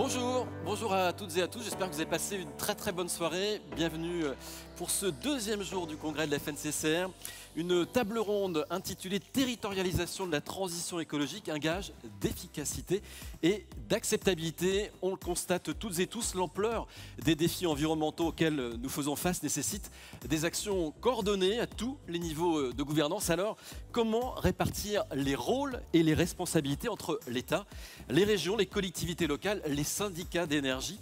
Bonjour, bonjour à toutes et à tous, j'espère que vous avez passé une très bonne soirée. Bienvenue pour ce deuxième jour du congrès de la FNCCR. Une table ronde intitulée Territorialisation de la transition écologique, un gage d'efficacité et d'acceptabilité. On le constate toutes et tous, l'ampleur des défis environnementaux auxquels nous faisons face nécessite des actions coordonnées à tous les niveaux de gouvernance. Alors, comment répartir les rôles et les responsabilités entre l'État, les régions, les collectivités locales, les syndicats d'énergie?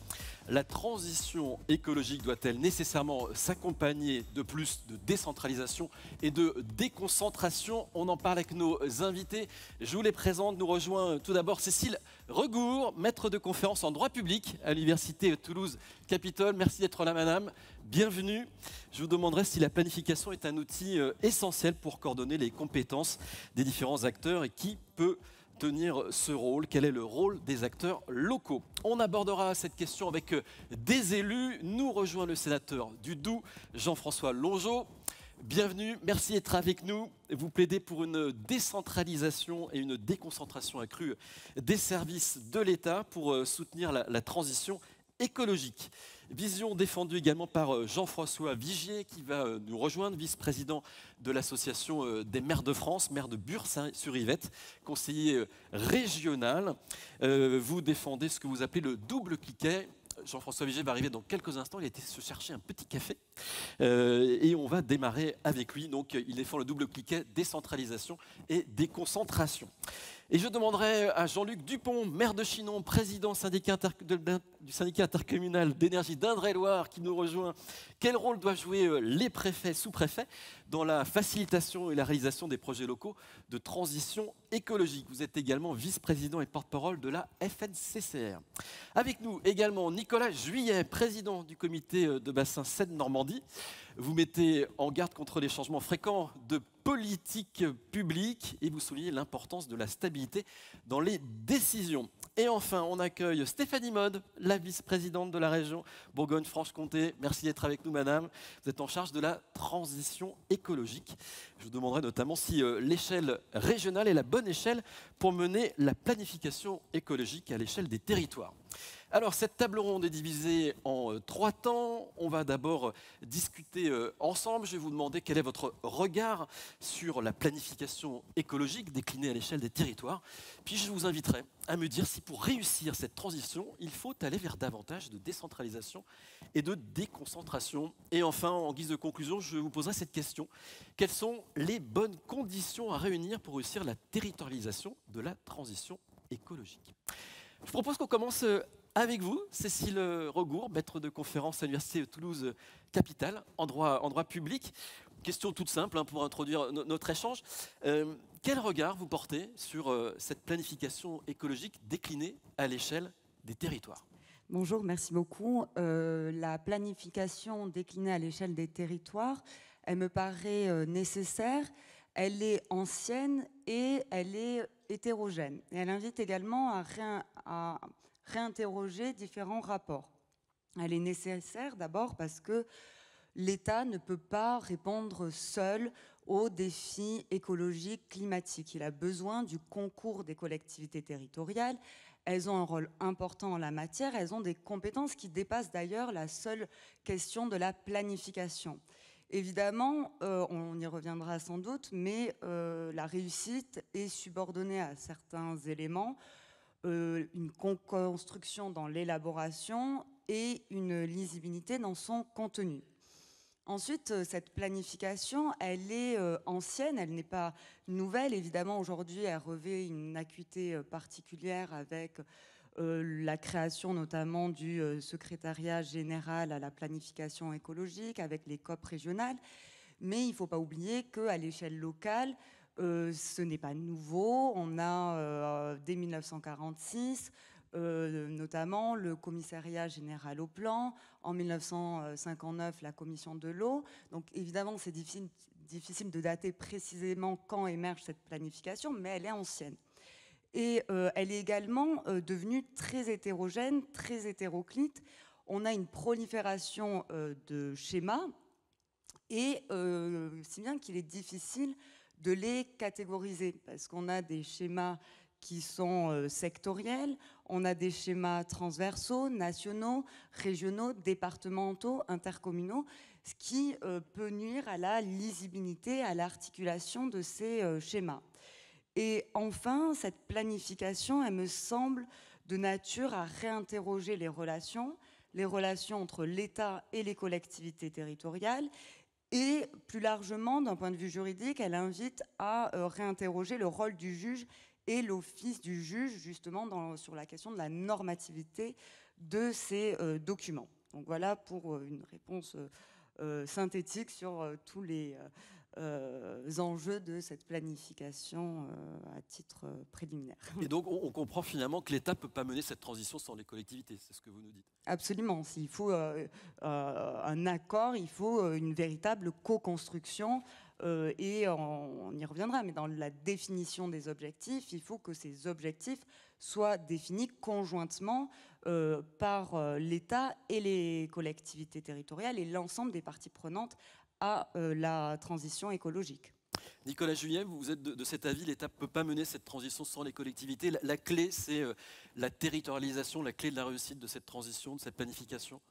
La transition écologique doit-elle nécessairement s'accompagner de plus de décentralisation et de déconcentration? On en parle avec nos invités. Je vous les présente. Nous rejoint tout d'abord Cécile Regour, maître de conférence en droit public à l'Université Toulouse-Capitole. Merci d'être là, madame. Bienvenue. Je vous demanderai si la planification est un outil essentiel pour coordonner les compétences des différents acteurs et qui peut tenir ce rôle. Quel est le rôle des acteurs locaux? On abordera cette question avec des élus. Nous rejoint le sénateur du Doubs, Jean-François Longeot. Bienvenue, merci d'être avec nous. Vous plaidez pour une décentralisation et une déconcentration accrue des services de l'État pour soutenir la transition écologique. Vision défendue également par Jean-François Vigier qui va nous rejoindre, vice-président de l'association des maires de France, maire de Bure-sur-Yvette, conseiller régional. Vous défendez ce que vous appelez le double cliquet. Jean-François Vigier va arriver dans quelques instants, il a été se chercher un petit café et on va démarrer avec lui. Donc il défend le double cliquet, décentralisation et déconcentration. Et je demanderai à Jean-Luc Dupont, maire de Chinon, président du syndicat intercommunal d'énergie d'Indre-et-Loire, qui nous rejoint. Quel rôle doivent jouer les préfets, sous-préfets dans la facilitation et la réalisation des projets locaux de transition écologique? Vous êtes également vice-président et porte-parole de la FNCCR. Avec nous également Nicolas Juillet, président du comité de bassin Seine-Normandie. Vous mettez en garde contre les changements fréquents de politique publique et vous soulignez l'importance de la stabilité dans les décisions. Et enfin, on accueille Stéphanie Mode, la vice-présidente de la région Bourgogne-Franche-Comté. Merci d'être avec nous, madame. Vous êtes en charge de la transition écologique. Je vous demanderai notamment si l'échelle régionale est la bonne échelle pour mener la planification écologique à l'échelle des territoires. Alors, cette table ronde est divisée en 3 temps. On va d'abord discuter ensemble. Je vais vous demander quel est votre regard sur la planification écologique déclinée à l'échelle des territoires. Puis je vous inviterai à me dire si pour réussir cette transition, il faut aller vers davantage de décentralisation et de déconcentration. Et enfin, en guise de conclusion, je vous poserai cette question. Quelles sont les bonnes conditions à réunir pour réussir la territorialisation de la transition écologique? Je propose qu'on commence avec vous, Cécile Regour, maître de conférence à l'Université Toulouse-Capitale en droit public. Question toute simple pour introduire notre échange. Quel regard vous portez sur cette planification écologique déclinée à l'échelle des territoires? Bonjour, merci beaucoup. La planification déclinée à l'échelle des territoires, elle me paraît nécessaire. Elle est ancienne et elle est hétérogène. Et elle invite également à réinterroger différents rapports. Elle est nécessaire d'abord parce que l'État ne peut pas répondre seul aux défis écologiques, climatiques. Il a besoin du concours des collectivités territoriales. Elles ont un rôle important en la matière. Elles ont des compétences qui dépassent d'ailleurs la seule question de la planification. Évidemment, on y reviendra sans doute, mais la réussite est subordonnée à certains éléments, une construction dans l'élaboration et une lisibilité dans son contenu. Ensuite, cette planification, elle est ancienne, elle n'est pas nouvelle. Évidemment, aujourd'hui, elle revêt une acuité particulière avec la création notamment du secrétariat général à la planification écologique, avec les COP régionales. Mais il ne faut pas oublier qu'à l'échelle locale, ce n'est pas nouveau. On a, dès 1946, notamment le commissariat général au plan, en 1959 la commission de l'eau. Donc évidemment c'est difficile de dater précisément quand émerge cette planification, mais elle est ancienne. Et elle est également devenue très hétérogène, très hétéroclite. On a une prolifération de schémas, et si bien qu'il est difficile de les catégoriser, parce qu'on a des schémas qui sont sectoriels, on a des schémas transversaux, nationaux, régionaux, départementaux, intercommunaux, ce qui peut nuire à la lisibilité, à l'articulation de ces schémas. Et enfin, cette planification, elle me semble de nature à réinterroger les relations entre l'État et les collectivités territoriales, et plus largement, d'un point de vue juridique, elle invite à réinterroger le rôle du juge et l'office du juge, justement sur la question de la normativité de ces documents. Donc voilà pour une réponse synthétique sur tous les enjeux de cette planification à titre préliminaire. Et donc on comprend finalement que l'État ne peut pas mener cette transition sans les collectivités, c'est ce que vous nous dites. Absolument. S'il faut un accord, il faut une véritable co-construction. Et on y reviendra, mais dans la définition des objectifs, il faut que ces objectifs soient définis conjointement par l'État et les collectivités territoriales et l'ensemble des parties prenantes à la transition écologique. Nicolas Julien, vous êtes de cet avis, l'État ne peut pas mener cette transition sans les collectivités. La clé, c'est la territorialisation, la clé de la réussite de cette transition, de cette planification?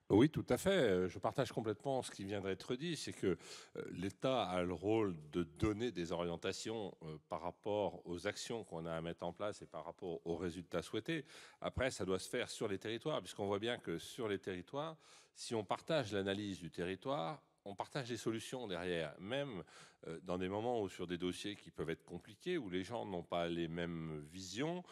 Oui, tout à fait. Je partage complètement ce qui vient d'être dit, c'est que l'État a le rôle de donner des orientations par rapport aux actions qu'on a à mettre en place et par rapport aux résultats souhaités. Après, ça doit se faire sur les territoires, puisqu'on voit bien que sur les territoires, si on partage l'analyse du territoire, on partage les solutions derrière, même dans des moments où sur des dossiers qui peuvent être compliqués, où les gens n'ont pas les mêmes visions.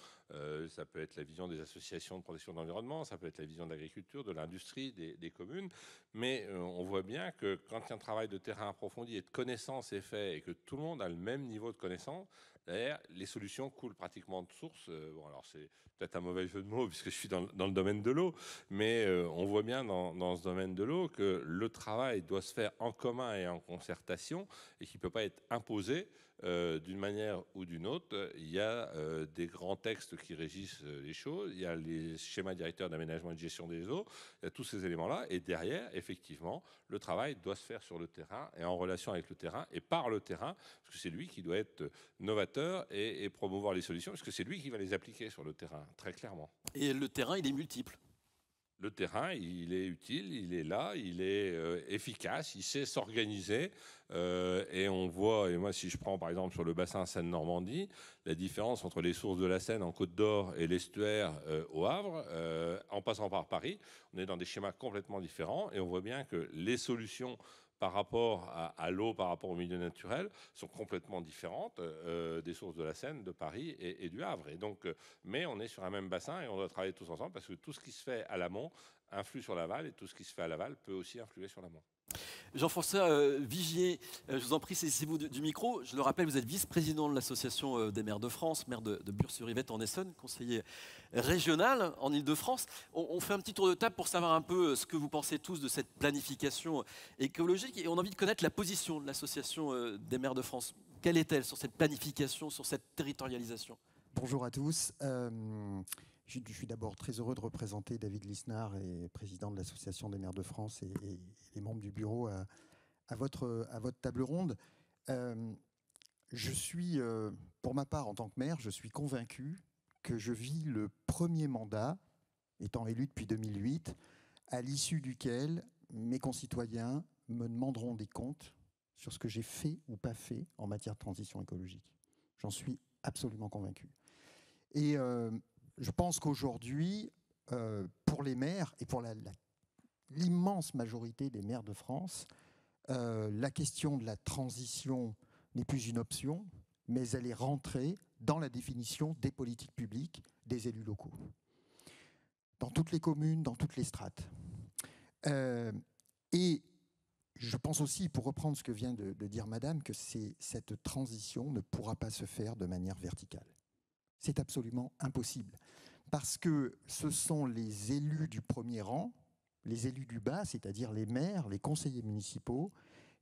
Ça peut être la vision des associations de protection de l'environnement, ça peut être la vision de l'agriculture, de l'industrie, des communes. Mais on voit bien que quand un travail de terrain approfondi et de connaissance est fait et que tout le monde a le même niveau de connaissance, derrière, les solutions coulent pratiquement de source. Bon, alors c'est peut-être un mauvais jeu de mots puisque je suis dans le domaine de l'eau, mais on voit bien dans ce domaine de l'eau que le travail doit se faire en commun et en concertation et qu'il ne peut pas être imposé d'une manière ou d'une autre. Il y a des grands textes qui régissent les choses, il y a les schémas directeurs d'aménagement et de gestion des eaux, il y a tous ces éléments-là, et derrière, effectivement, le travail doit se faire sur le terrain et en relation avec le terrain et par le terrain, parce que c'est lui qui doit être novateur et promouvoir les solutions, parce que c'est lui qui va les appliquer sur le terrain, très clairement. Et le terrain, il est multiple. Le terrain, il est utile, il est là, il est efficace, il sait s'organiser. Et on voit, et moi si je prends par exemple sur le bassin Seine-Normandie, la différence entre les sources de la Seine en Côte d'Or et l'estuaire au Havre, en passant par Paris, on est dans des schémas complètement différents et on voit bien que les solutions par rapport à l'eau, par rapport au milieu naturel, sont complètement différentes des sources de la Seine, de Paris et du Havre. Et donc, mais on est sur un même bassin et on doit travailler tous ensemble parce que tout ce qui se fait à l'amont influe sur l'aval et tout ce qui se fait à l'aval peut aussi influer sur l'amont. Jean-François Vigier, je vous en prie, saisissez-vous du micro. Je le rappelle, vous êtes vice-président de l'Association des maires de France, maire de Bure-sur-Yvette en Essonne, conseiller régional en Ile-de-France. On fait un petit tour de table pour savoir un peu ce que vous pensez tous de cette planification écologique et on a envie de connaître la position de l'Association des maires de France. Quelle est-elle sur cette planification, sur cette territorialisation? Bonjour à tous. Je suis d'abord très heureux de représenter David Lisnard, président de l'Association des maires de France et les membres du bureau à votre table ronde. Je suis, pour ma part, en tant que maire, je suis convaincu que je vis le premier mandat, étant élu depuis 2008, à l'issue duquel mes concitoyens me demanderont des comptes sur ce que j'ai fait ou pas fait en matière de transition écologique. J'en suis absolument convaincu. Et je pense qu'aujourd'hui, pour les maires et pour l'immense majorité des maires de France, la question de la transition n'est plus une option, mais elle est rentrée dans la définition des politiques publiques des élus locaux, dans toutes les communes, dans toutes les strates. Et je pense aussi, pour reprendre ce que vient de dire Madame, que cette transition ne pourra pas se faire de manière verticale. C'est absolument impossible, parce que ce sont les élus du premier rang, les élus du bas, c'est-à-dire les maires, les conseillers municipaux,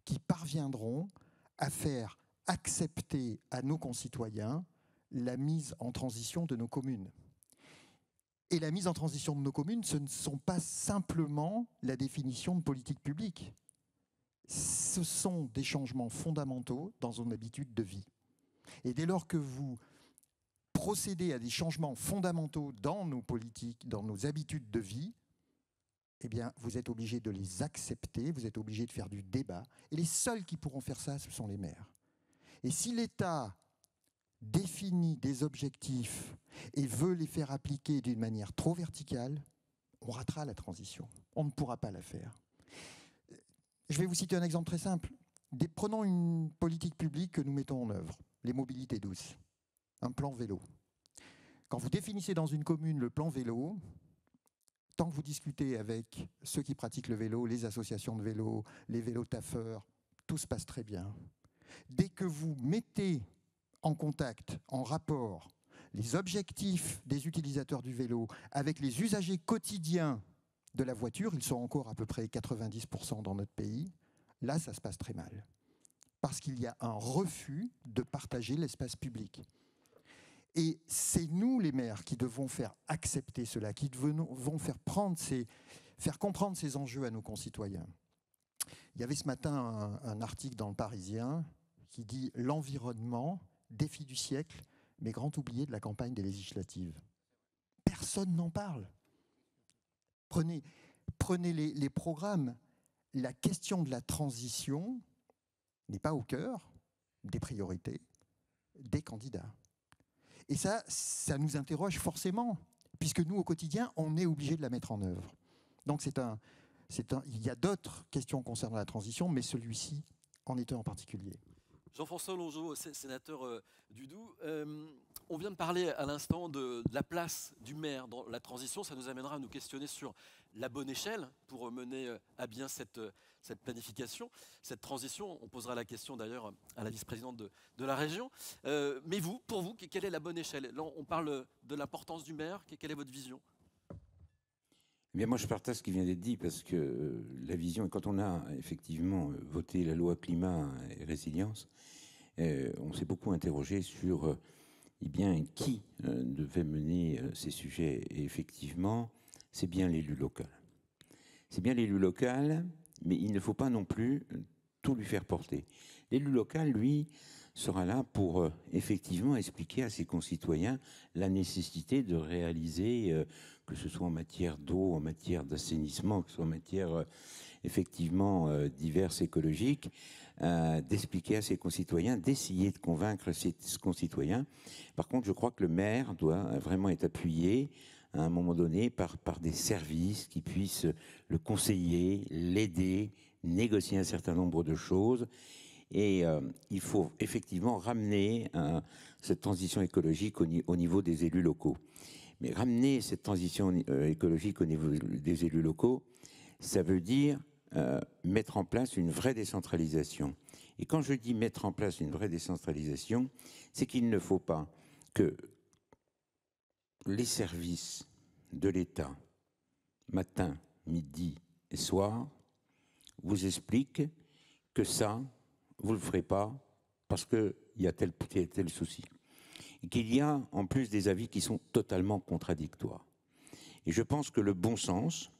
qui parviendront à faire accepter à nos concitoyens la mise en transition de nos communes. Et la mise en transition de nos communes, ce ne sont pas simplement la définition de politique publique. Ce sont des changements fondamentaux dans nos habitudes de vie. Et dès lors que vous procéder à des changements fondamentaux dans nos politiques, dans nos habitudes de vie, eh bien, vous êtes obligé de les accepter, vous êtes obligé de faire du débat. Et les seuls qui pourront faire ça, ce sont les maires. Et si l'État définit des objectifs et veut les faire appliquer d'une manière trop verticale, on ratera la transition. On ne pourra pas la faire. Je vais vous citer un exemple très simple. Prenons une politique publique que nous mettons en œuvre, les mobilités douces, un plan vélo. Quand vous définissez dans une commune le plan vélo, tant que vous discutez avec ceux qui pratiquent le vélo, les associations de vélo, les vélo-taffeurs, tout se passe très bien. Dès que vous mettez en contact, en rapport, les objectifs des utilisateurs du vélo avec les usagers quotidiens de la voiture, ils sont encore à peu près 90% dans notre pays, là ça se passe très mal. Parce qu'il y a un refus de partager l'espace public. Et c'est nous les maires qui devons faire accepter cela, qui devons faire comprendre ces enjeux à nos concitoyens. Il y avait ce matin un article dans le Parisien qui dit « L'environnement, défi du siècle, mais grand oublié de la campagne des législatives ». Personne n'en parle. Prenez les programmes. La question de la transition n'est pas au cœur des priorités des candidats. Et ça nous interroge forcément, puisque nous, au quotidien, on est obligé de la mettre en œuvre. Donc il y a d'autres questions concernant la transition, mais celui-ci en est un en particulier. Jean-François Longeau, sénateur du Doubs, on vient de parler à l'instant de la place du maire dans la transition. Ça nous amènera à nous questionner sur la bonne échelle pour mener à bien cette planification, cette transition. On posera la question d'ailleurs à la vice-présidente de la région. Mais pour vous, quelle est la bonne échelle? Là, on parle de l'importance du maire. Quelle est votre vision? Bien, moi, je partage ce qui vient d'être dit parce que la vision, quand on a effectivement voté la loi climat et résilience, on s'est beaucoup interrogé sur qui devait mener ces sujets. Et effectivement, c'est bien l'élu local. C'est bien l'élu local, mais il ne faut pas non plus tout lui faire porter. L'élu local, lui, sera là pour effectivement expliquer à ses concitoyens la nécessité de réaliser, que ce soit en matière d'eau, en matière d'assainissement, que ce soit en matière effectivement diverses écologiques, d'expliquer à ses concitoyens, d'essayer de convaincre ses concitoyens. Par contre, je crois que le maire doit vraiment être appuyé à un moment donné par des services qui puissent le conseiller, l'aider, négocier un certain nombre de choses. Et il faut effectivement ramener cette transition écologique au niveau des élus locaux. Mais ramener cette transition écologique au niveau des élus locaux, ça veut dire mettre en place une vraie décentralisation. Et quand je dis mettre en place une vraie décentralisation, c'est qu'il ne faut pas que les services de l'État, matin, midi et soir, vous expliquent que ça, vous ne le ferez pas parce qu'il y a tel souci. Et qu'il y a en plus des avis qui sont totalement contradictoires. Et je pense que le bon sens,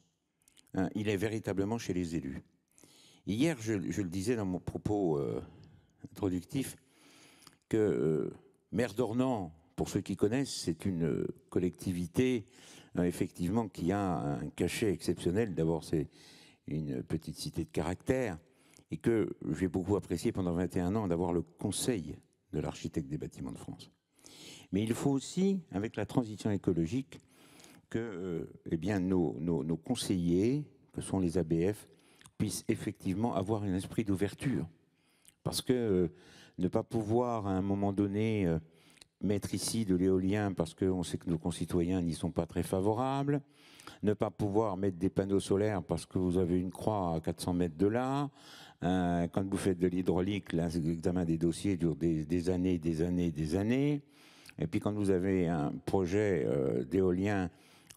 il est véritablement chez les élus. Hier, je le disais dans mon propos introductif, que Maire d'Ornans, pour ceux qui connaissent, c'est une collectivité effectivement qui a un cachet exceptionnel. D'abord, c'est une petite cité de caractère et que j'ai beaucoup apprécié pendant 21 ans d'avoir le conseil de l'architecte des bâtiments de France. Mais il faut aussi, avec la transition écologique, que nos conseillers, que sont les ABF, puissent effectivement avoir un esprit d'ouverture. Parce que ne pas pouvoir, à un moment donné, mettre ici de l'éolien parce qu'on sait que nos concitoyens n'y sont pas très favorables, ne pas pouvoir mettre des panneaux solaires parce que vous avez une croix à 400 mètres de là, quand vous faites de l'hydraulique, l'examen des dossiers dure des années, des années, des années. Et puis quand vous avez un projet d'éolien,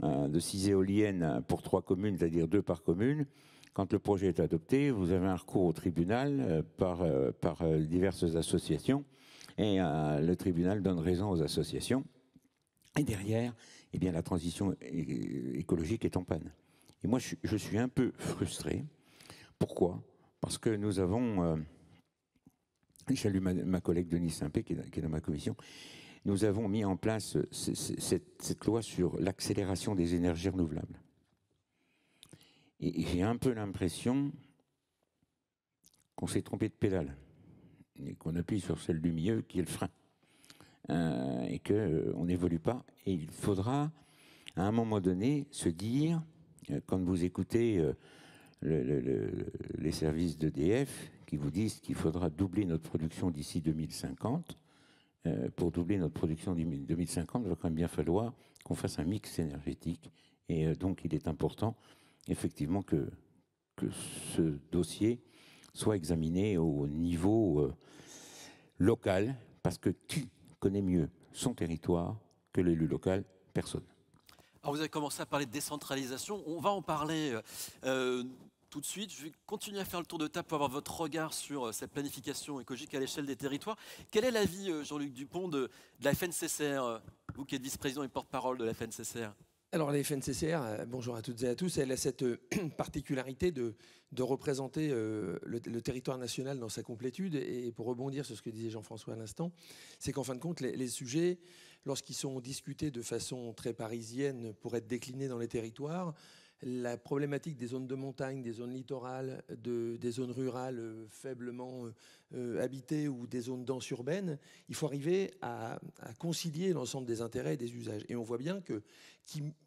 de 6 éoliennes pour 3 communes, c'est-à-dire 2 par commune, quand le projet est adopté, vous avez un recours au tribunal par diverses associations et le tribunal donne raison aux associations. Et derrière, eh bien, la transition écologique est en panne. Et moi, je suis un peu frustré. Pourquoi? Parce que nous avons... je salue ma collègue Denise Saint-Pé qui est dans ma commission. nous avons mis en place cette loi sur l'accélération des énergies renouvelables. Et j'ai un peu l'impression qu'on s'est trompé de pédale et qu'on appuie sur celle du milieu qui est le frein et qu'on n'évolue pas. Et il faudra, à un moment donné, se dire, quand vous écoutez les services d'EDF qui vous disent qu'il faudra doubler notre production d'ici 2050, pour doubler notre production d'ici 2050, il va quand même bien falloir qu'on fasse un mix énergétique. Et donc, il est important, effectivement, que ce dossier soit examiné au niveau local, parce que qui connaît mieux son territoire que l'élu local? Personne. Alors vous avez commencé à parler de décentralisation, on va en parler tout de suite. Je vais continuer à faire le tour de table pour avoir votre regard sur cette planification écologique à l'échelle des territoires. Quel est l'avis, Jean-Luc Dupont, de la FNCCR, vous qui êtes vice-président et porte-parole de la FNCCR? Alors la FNCCR, bonjour à toutes et à tous, elle a cette particularité de représenter le territoire national dans sa complétude. Et pour rebondir sur ce que disait Jean-François à l'instant, c'est qu'en fin de compte, les sujets, lorsqu'ils sont discutés de façon très parisienne pour être déclinés dans les territoires, la problématique des zones de montagne, des zones littorales, des zones rurales faiblement habitées ou des zones denses urbaines, il faut arriver à concilier l'ensemble des intérêts et des usages. Et on voit bien que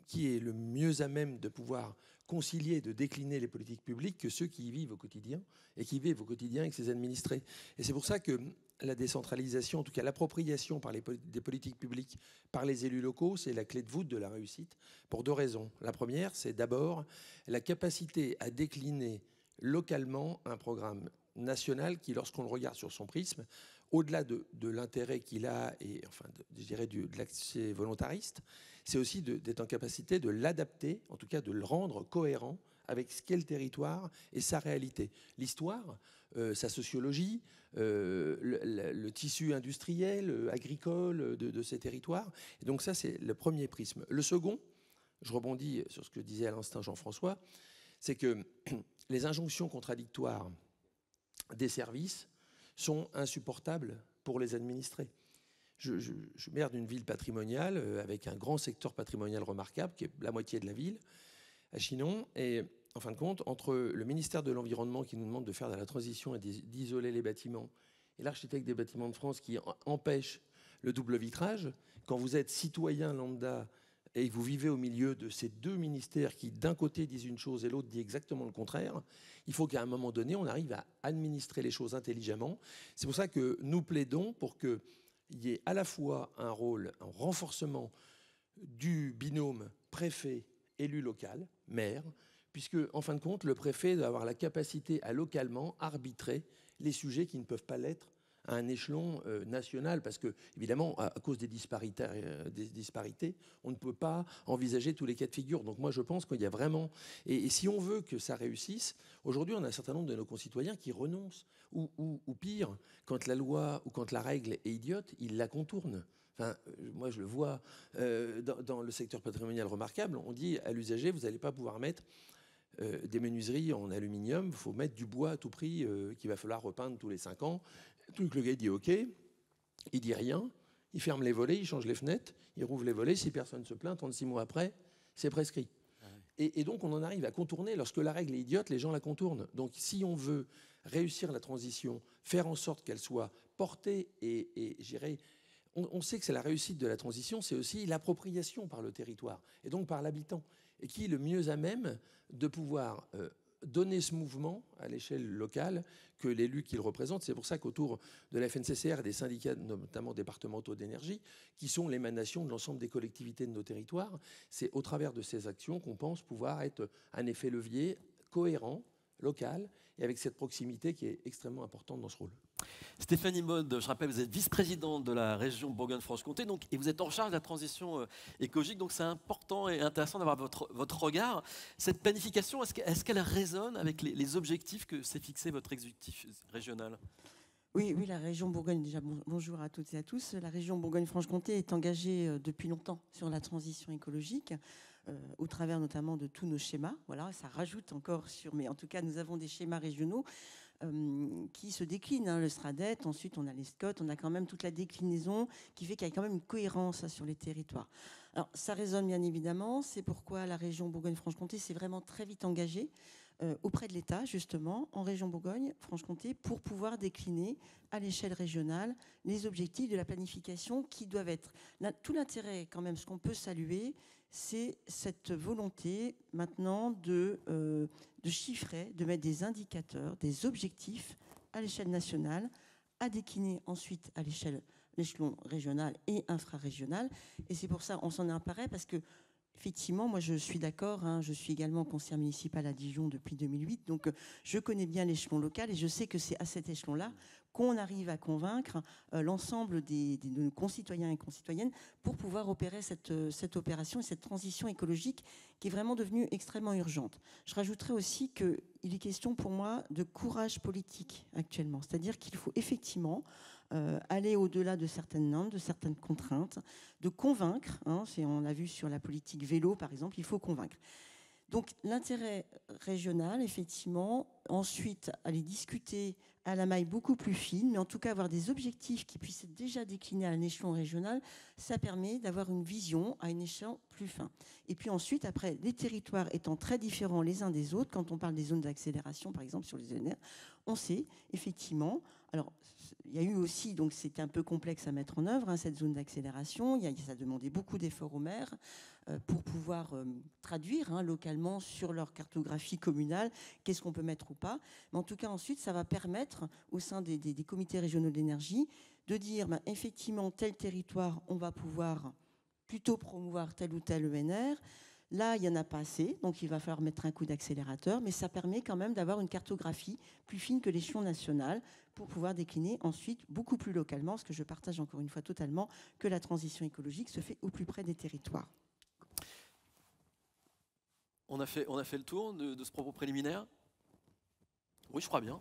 qui est le mieux à même de pouvoir concilier, de décliner les politiques publiques que ceux qui y vivent au quotidien et qui vivent au quotidien avec ses administrés. Et c'est pour ça que la décentralisation, en tout cas l'appropriation des politiques publiques par les élus locaux, c'est la clé de voûte de la réussite pour deux raisons. La première, c'est d'abord la capacité à décliner localement un programme national qui, lorsqu'on le regarde sur son prisme, au-delà de l'intérêt qu'il a et enfin, je dirais de l'accès volontariste, c'est aussi d'être en capacité de l'adapter, en tout cas de le rendre cohérent avec ce qu'est le territoire et sa réalité. L'histoire, sa sociologie, le tissu industriel, agricole de ces territoires. Et donc ça, c'est le premier prisme. Le second, je rebondis sur ce que disait à l'instant Jean-François, c'est que les injonctions contradictoires des services sont insupportables pour les administrés. Je suis maire d'une ville patrimoniale avec un grand secteur patrimonial remarquable, qui est la moitié de la ville, à Chinon. Et en fin de compte, entre le ministère de l'Environnement qui nous demande de faire de la transition et d'isoler les bâtiments, et l'architecte des bâtiments de France qui empêche le double vitrage, quand vous êtes citoyen lambda et que vous vivez au milieu de ces deux ministères qui d'un côté disent une chose et l'autre dit exactement le contraire, il faut qu'à un moment donné, on arrive à administrer les choses intelligemment. C'est pour ça que nous plaidons pour qu'il y ait à la fois un rôle, un renforcement du binôme préfet-élu local, maire, puisque, en fin de compte, le préfet doit avoir la capacité à localement arbitrer les sujets qui ne peuvent pas l'être à un échelon national, parce que, évidemment, à cause des disparités, on ne peut pas envisager tous les cas de figure. Donc moi, je pense qu'il y a vraiment... Et si on veut que ça réussisse, aujourd'hui, on a un certain nombre de nos concitoyens qui renoncent, ou pire, quand la loi ou quand la règle est idiote, ils la contournent. Enfin, moi, je le vois dans le secteur patrimonial remarquable, on dit à l'usager, vous n'allez pas pouvoir mettre des menuiseries en aluminium, il faut mettre du bois à tout prix qu'il va falloir repeindre tous les 5 ans. Donc le gars dit OK, il dit rien, il ferme les volets, il change les fenêtres, il rouvre les volets, si personne ne se plaint, 36 mois après, c'est prescrit. Et donc on en arrive à contourner, lorsque la règle est idiote, les gens la contournent. Donc si on veut réussir la transition, faire en sorte qu'elle soit portée et j'irais... On sait que c'est la réussite de la transition, c'est aussi l'appropriation par le territoire, et donc par l'habitant, et qui est le mieux à même de pouvoir donner ce mouvement à l'échelle locale que l'élu qu'il représente. C'est pour ça qu'autour de la FNCCR et des syndicats, notamment départementaux d'énergie, qui sont l'émanation de l'ensemble des collectivités de nos territoires, c'est au travers de ces actions qu'on pense pouvoir être un effet levier cohérent, local, et avec cette proximité qui est extrêmement importante dans ce rôle. Stéphanie Maude, je rappelle, vous êtes vice-présidente de la région Bourgogne-Franche-Comté, et vous êtes en charge de la transition écologique, donc c'est important et intéressant d'avoir votre regard. Cette planification, est-ce qu'elle résonne avec les objectifs que s'est fixé votre exécutif régional ? Oui, la région Bourgogne, déjà bonjour à toutes et à tous. La région Bourgogne-Franche-Comté est engagée depuis longtemps sur la transition écologique, au travers notamment de tous nos schémas. Voilà, ça rajoute encore mais en tout cas, nous avons des schémas régionaux. qui se déclinent. Hein, le SRADET, ensuite on a les SCOT, on a quand même toute la déclinaison qui fait qu'il y a quand même une cohérence sur les territoires. Alors ça résonne bien évidemment, c'est pourquoi la région Bourgogne-Franche-Comté s'est vraiment très vite engagée auprès de l'État, justement, en région Bourgogne-Franche-Comté, pour pouvoir décliner à l'échelle régionale les objectifs de la planification qui doivent être... Tout l'intérêt, quand même, ce qu'on peut saluer, c'est cette volonté maintenant de chiffrer, de mettre des indicateurs, des objectifs à l'échelle nationale, à décliner ensuite à l'échelon régional et infrarégional. Et c'est pour ça qu'on s'en apparaît, parce que effectivement, moi je suis d'accord, hein, je suis également conseillère municipale à Dijon depuis 2008, donc je connais bien l'échelon local et je sais que c'est à cet échelon-là qu'on arrive à convaincre l'ensemble de nos concitoyens et concitoyennes pour pouvoir opérer cette opération et cette transition écologique qui est vraiment devenue extrêmement urgente. Je rajouterais aussi qu'il est question pour moi de courage politique actuellement, c'est-à-dire qu'il faut effectivement aller au-delà de certaines normes, de certaines contraintes, de convaincre, hein, on l'a vu sur la politique vélo par exemple, il faut convaincre. Donc l'intérêt régional, effectivement, ensuite aller discuter à la maille beaucoup plus fine, mais en tout cas avoir des objectifs qui puissent être déjà déclinés à un échelon régional, ça permet d'avoir une vision à un échelon plus fin. Et puis ensuite, après, les territoires étant très différents les uns des autres, quand on parle des zones d'accélération, par exemple sur les ENR, on sait effectivement, alors il y a eu aussi, donc c'était un peu complexe à mettre en œuvre, hein, cette zone d'accélération, ça a demandé beaucoup d'efforts aux maires pour pouvoir traduire localement sur leur cartographie communale qu'est-ce qu'on peut mettre ou pas. Mais en tout cas, ensuite, ça va permettre au sein des comités régionaux de l'énergie de dire effectivement, tel territoire, on va pouvoir plutôt promouvoir tel ou tel ENR. Là, il n'y en a pas assez, donc il va falloir mettre un coup d'accélérateur, mais ça permet quand même d'avoir une cartographie plus fine que l'échelon national pour pouvoir décliner ensuite beaucoup plus localement, ce que je partage encore une fois totalement, que la transition écologique se fait au plus près des territoires. On a fait le tour de ce propos préliminaire ? Oui, je crois bien.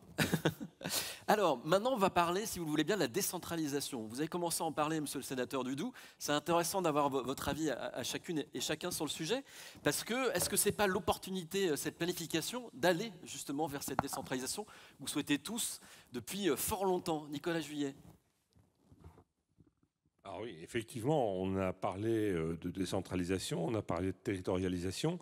Alors, maintenant, on va parler, si vous le voulez bien, de la décentralisation. Vous avez commencé à en parler, monsieur le sénateur Dudou. C'est intéressant d'avoir votre avis à chacune et chacun sur le sujet, parce que est-ce que ce n'est pas l'opportunité, cette planification, d'aller justement vers cette décentralisation que vous souhaitez tous depuis fort longtemps? Nicolas Juillet. Ah oui, effectivement, on a parlé de décentralisation, on a parlé de territorialisation.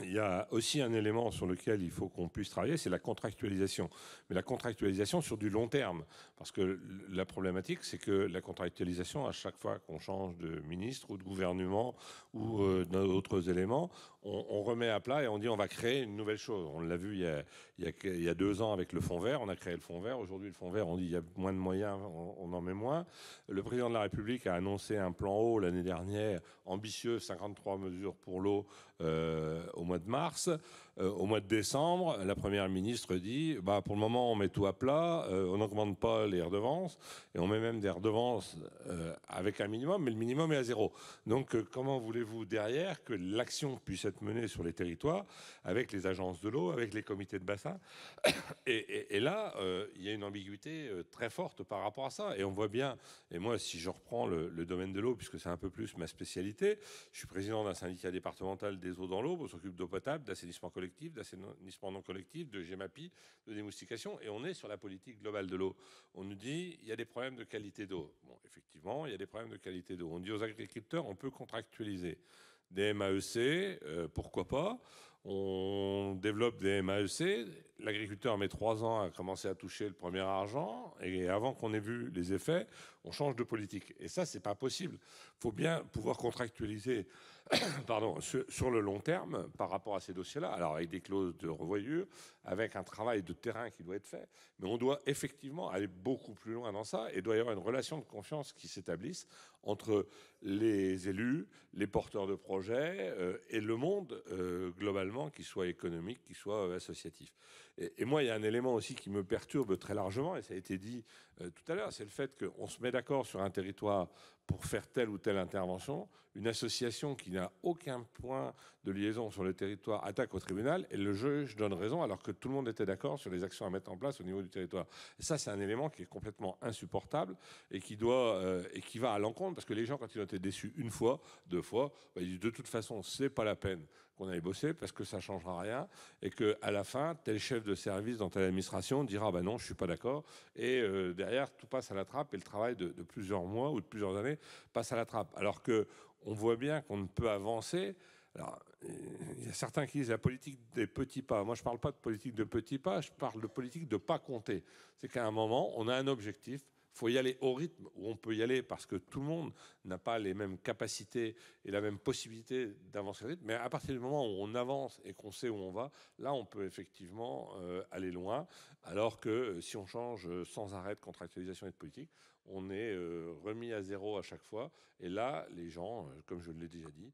Il y a aussi un élément sur lequel il faut qu'on puisse travailler, c'est la contractualisation. Mais la contractualisation sur du long terme. Parce que la problématique, c'est que la contractualisation, à chaque fois qu'on change de ministre ou de gouvernement ou d'autres éléments, on remet à plat et on dit on va créer une nouvelle chose. On l'a vu il y a 2 ans avec le fonds vert, on a créé le fonds vert. Aujourd'hui, le fonds vert, on dit il y a moins de moyens, on en met moins. Le président de la République a annoncé un plan eau l'année dernière, ambitieux, 53 mesures pour l'eau au mois de mars. Au mois de décembre, la première ministre dit pour le moment on met tout à plat, on n'augmente pas les redevances et on met même des redevances avec un minimum, mais le minimum est à 0. Donc comment voulez-vous derrière que l'action puisse être menée sur les territoires avec les agences de l'eau, avec les comités de bassin et là, il y a une ambiguïté très forte par rapport à ça. Et on voit bien, et moi si je reprends le domaine de l'eau, puisque c'est un peu plus ma spécialité, je suis président d'un syndicat départemental des eaux dans l'eau, on s'occupe d'eau potable, d'assainissement collectif, d'assainissement non collectif, de GEMAPI, de démoustication, et on est sur la politique globale de l'eau. On nous dit il y a des problèmes de qualité d'eau. Bon, effectivement, il y a des problèmes de qualité d'eau. On dit aux agriculteurs on peut contractualiser. Des MAEC, pourquoi pas? On développe des MAEC. L'agriculteur met 3 ans à commencer à toucher le premier argent, et avant qu'on ait vu les effets, on change de politique. Et ça, c'est pas possible. Il faut bien pouvoir contractualiser sur le long terme par rapport à ces dossiers-là. Alors avec des clauses de revoyure, avec un travail de terrain qui doit être fait, mais on doit effectivement aller beaucoup plus loin dans ça, et il doit y avoir une relation de confiance qui s'établisse entre les élus, les porteurs de projets et le monde globalement, qu'il soit économique, qu'il soit associatif. Et moi, il y a un élément aussi qui me perturbe très largement, et ça a été dit tout à l'heure, c'est le fait qu'on se met d'accord sur un territoire pour faire telle ou telle intervention. Une association qui n'a aucun point de liaison sur le territoire attaque au tribunal et le juge donne raison alors que tout le monde était d'accord sur les actions à mettre en place au niveau du territoire. Et ça, c'est un élément qui est complètement insupportable et qui va à l'encontre, parce que les gens, quand ils ont été déçus une fois, deux fois, ils disent de toute façon, c'est pas la peine qu'on aille bosser parce que ça ne changera rien et qu'à la fin, tel chef de service dans telle administration dira non, je ne suis pas d'accord. Et derrière, tout passe à la trappe et le travail de plusieurs mois ou de plusieurs années passe à la trappe. Alors qu'on voit bien qu'on ne peut avancer. Alors, il y a certains qui disent la politique des petits pas. Moi, je ne parle pas de politique de petits pas, je parle de politique de pas compter. C'est qu'à un moment, on a un objectif. Il faut y aller au rythme où on peut y aller parce que tout le monde n'a pas les mêmes capacités et la même possibilité d'avancer au rythme. Mais à partir du moment où on avance et qu'on sait où on va, là, on peut effectivement aller loin. Alors que si on change sans arrêt de contractualisation et de politique, on est remis à zéro à chaque fois. Et là, les gens, comme je l'ai déjà dit,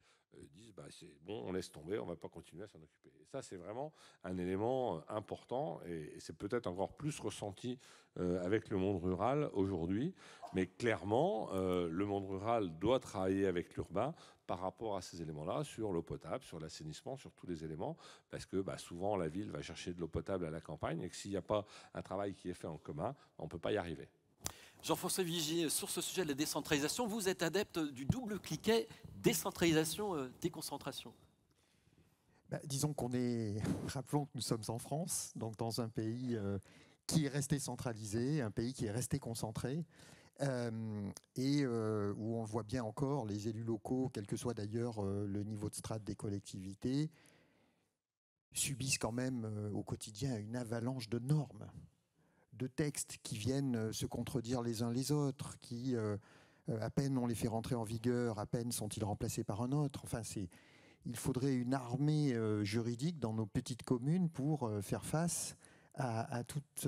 disent c'est bon, on laisse tomber, on ne va pas continuer à s'en occuper. Et ça, c'est vraiment un élément important et c'est peut-être encore plus ressenti avec le monde rural aujourd'hui. Mais clairement, le monde rural doit travailler avec l'urbain par rapport à ces éléments-là, sur l'eau potable, sur l'assainissement, sur tous les éléments, parce que souvent la ville va chercher de l'eau potable à la campagne et que s'il n'y a pas un travail qui est fait en commun, on ne peut pas y arriver. Jean-François Vigier, sur ce sujet de la décentralisation, vous êtes adepte du double cliquet décentralisation, déconcentration. Disons qu'on est, rappelons que nous sommes en France, donc dans un pays qui est resté centralisé, un pays qui est resté concentré, et où on voit bien encore les élus locaux, quel que soit d'ailleurs le niveau de strate des collectivités, subissent quand même au quotidien une avalanche de normes, de textes qui viennent se contredire les uns les autres, qui, à peine on les fait rentrer en vigueur, à peine sont-ils remplacés par un autre. Enfin, il faudrait une armée juridique dans nos petites communes pour faire face à toute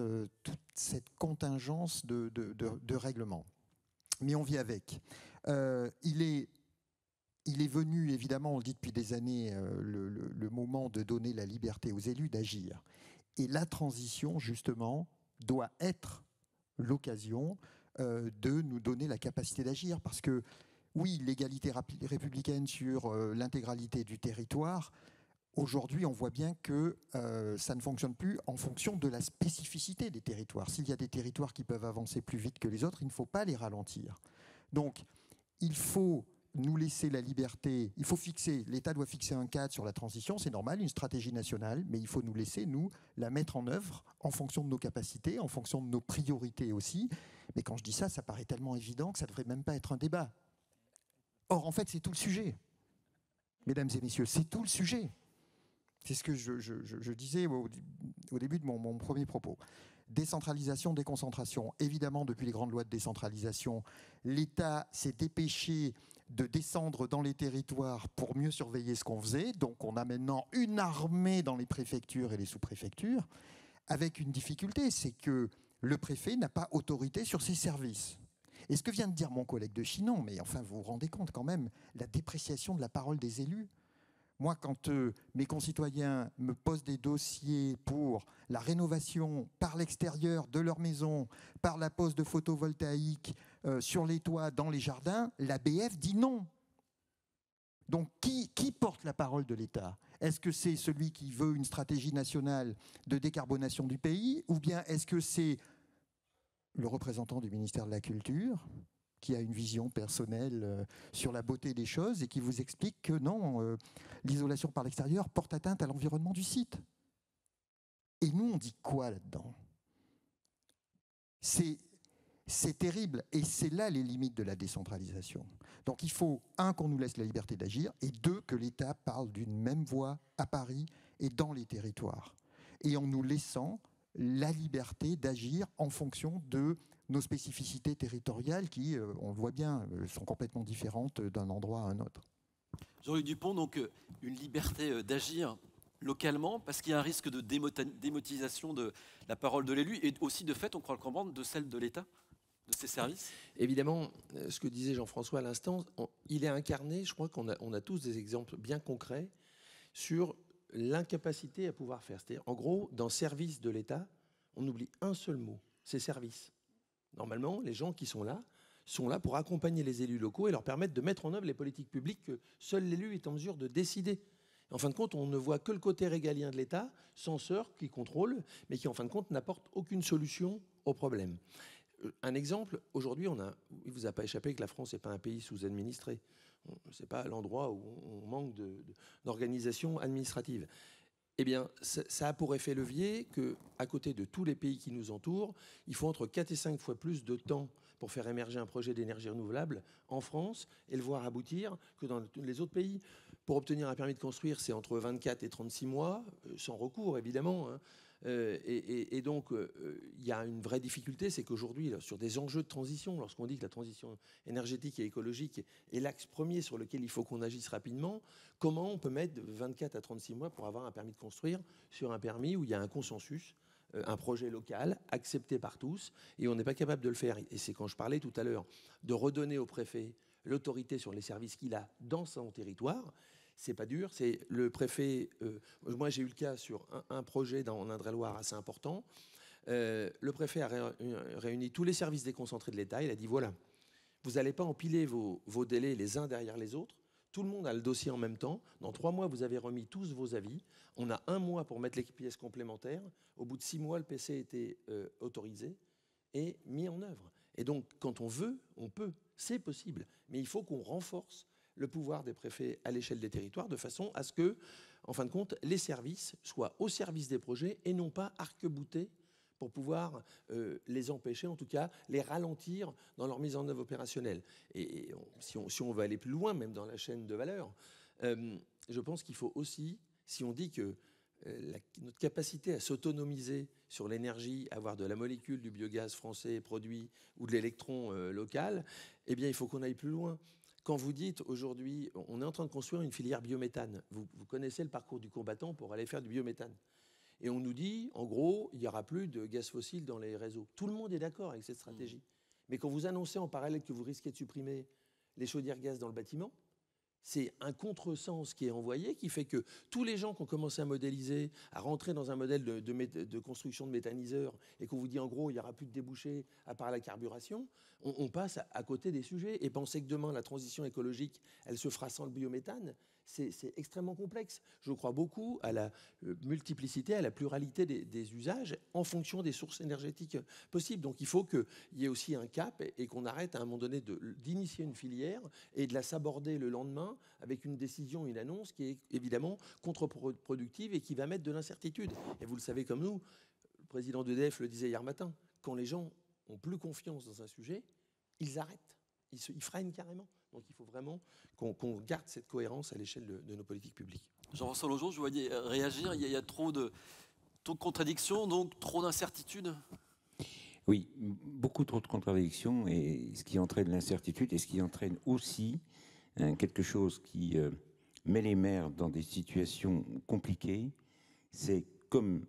cette contingence de règlements. Mais on vit avec. Il est venu, évidemment, on le dit depuis des années, le moment de donner la liberté aux élus d'agir. Et la transition, justement, doit être l'occasion de nous donner la capacité d'agir. Parce que, oui, l'égalité républicaine sur l'intégralité du territoire, aujourd'hui, on voit bien que ça ne fonctionne plus en fonction de la spécificité des territoires. S'il y a des territoires qui peuvent avancer plus vite que les autres, il ne faut pas les ralentir. Donc, il faut nous laisser la liberté, il faut fixer, l'État doit fixer un cadre sur la transition, c'est normal, une stratégie nationale, mais il faut nous laisser, nous, la mettre en œuvre en fonction de nos capacités, en fonction de nos priorités aussi. Mais quand je dis ça, ça paraît tellement évident que ça ne devrait même pas être un débat. Or, en fait, c'est tout le sujet. Mesdames et messieurs, c'est tout le sujet. C'est ce que je disais au début de mon premier propos. Décentralisation, déconcentration. Évidemment, depuis les grandes lois de décentralisation, l'État s'est dépêché de descendre dans les territoires pour mieux surveiller ce qu'on faisait. Donc on a maintenant une armée dans les préfectures et les sous-préfectures, avec une difficulté, c'est que le préfet n'a pas autorité sur ses services. Et ce que vient de dire mon collègue de Chinon, mais enfin vous vous rendez compte quand même, la dépréciation de la parole des élus. Moi, quand mes concitoyens me posent des dossiers pour la rénovation par l'extérieur de leur maison, par la pose de photovoltaïques sur les toits, dans les jardins, l'ABF dit non. Donc, qui porte la parole de l'État ? Est-ce que c'est celui qui veut une stratégie nationale de décarbonation du pays ? Ou bien est-ce que c'est le représentant du ministère de la Culture qui a une vision personnelle sur la beauté des choses et qui vous explique que non, l'isolation par l'extérieur porte atteinte à l'environnement du site. Et nous, on dit quoi là-dedans ? C'est terrible, et c'est là les limites de la décentralisation. Donc il faut, un, qu'on nous laisse la liberté d'agir, et deux, que l'État parle d'une même voix à Paris et dans les territoires. Et en nous laissant la liberté d'agir en fonction de nos spécificités territoriales qui, on le voit bien, sont complètement différentes d'un endroit à un autre. Jean-Luc Dupont, donc une liberté d'agir localement, parce qu'il y a un risque de démotisation de la parole de l'élu, et aussi de fait, on croit le comprendre, de celle de l'État, de ses services. Évidemment, ce que disait Jean-François à l'instant, il est incarné, je crois qu'on a tous des exemples bien concrets sur l'incapacité à pouvoir faire. C'est-à-dire, en gros, dans service de l'État, on oublie un seul mot, c'est service. Normalement, les gens qui sont là sont là pour accompagner les élus locaux et leur permettre de mettre en œuvre les politiques publiques que seul l'élu est en mesure de décider. En fin de compte, on ne voit que le côté régalien de l'État, censeur, qui contrôle, mais qui, en fin de compte, n'apporte aucune solution au problème. Un exemple, aujourd'hui, il ne vous a pas échappé que la France n'est pas un pays sous-administré. Ce n'est pas l'endroit où on manque d'organisation administrative. Eh bien, ça a pour effet levier qu'à côté de tous les pays qui nous entourent, il faut entre 4 et 5 fois plus de temps pour faire émerger un projet d'énergie renouvelable en France et le voir aboutir que dans les autres pays. Pour obtenir un permis de construire, c'est entre 24 et 36 mois, sans recours évidemment. Et donc, il y a une vraie difficulté, c'est qu'aujourd'hui, sur des enjeux de transition, lorsqu'on dit que la transition énergétique et écologique est l'axe premier sur lequel il faut qu'on agisse rapidement, comment on peut mettre de 24 à 36 mois pour avoir un permis de construire sur un permis où il y a un consensus, un projet local accepté par tous, et on n'est pas capable de le faire. Et c'est quand je parlais tout à l'heure de redonner au préfet l'autorité sur les services qu'il a dans son territoire. C'est pas dur, c'est le préfet. Moi, j'ai eu le cas sur un projet en Indre-et-Loire assez important. Le préfet a réuni tous les services déconcentrés de l'État. Il a dit voilà, vous n'allez pas empiler vos délais les uns derrière les autres. Tout le monde a le dossier en même temps. Dans 3 mois, vous avez remis tous vos avis. On a 1 mois pour mettre les pièces complémentaires. Au bout de 6 mois, le PC a été autorisé et mis en œuvre. Et donc, quand on veut, on peut. C'est possible. Mais il faut qu'on renforce le pouvoir des préfets à l'échelle des territoires de façon à ce que, en fin de compte, les services soient au service des projets et non pas arc-boutés pour pouvoir les empêcher, en tout cas les ralentir dans leur mise en œuvre opérationnelle. Et si on veut aller plus loin, même dans la chaîne de valeur, je pense qu'il faut aussi, si on dit que notre capacité à s'autonomiser sur l'énergie, avoir de la molécule du biogaz français produit ou de l'électron local, eh bien il faut qu'on aille plus loin. Quand vous dites aujourd'hui, on est en train de construire une filière biométhane, vous connaissez le parcours du combattant pour aller faire du biométhane. Et on nous dit, en gros, il n'y aura plus de gaz fossile dans les réseaux. Tout le monde est d'accord avec cette stratégie. Mais quand vous annoncez en parallèle que vous risquez de supprimer les chaudières gaz dans le bâtiment, c'est un contresens qui est envoyé, qui fait que tous les gens qui ont commencé à modéliser, à rentrer dans un modèle de construction de méthaniseurs, et qu'on vous dit en gros il n'y aura plus de débouchés à part la carburation, on passe à côté des sujets. Et penser que demain la transition écologique, elle se fera sans le biométhane, c'est extrêmement complexe. Je crois beaucoup à la multiplicité, à la pluralité des usages en fonction des sources énergétiques possibles. Donc il faut qu'il y ait aussi un cap et qu'on arrête à un moment donné d'initier une filière et de la saborder le lendemain avec une décision, une annonce qui est évidemment contre-productive et qui va mettre de l'incertitude. Et vous le savez comme nous, le président d'EDF le disait hier matin, quand les gens ont plus confiance dans un sujet, ils arrêtent, ils freinent carrément. Donc il faut vraiment qu'on garde cette cohérence à l'échelle de nos politiques publiques. Jean-François Longeot, je vous voyais réagir, il y a trop de contradictions, donc trop d'incertitudes. Oui, beaucoup trop de contradictions, et ce qui entraîne l'incertitude, et ce qui entraîne aussi quelque chose qui met les maires dans des situations compliquées, c'est comme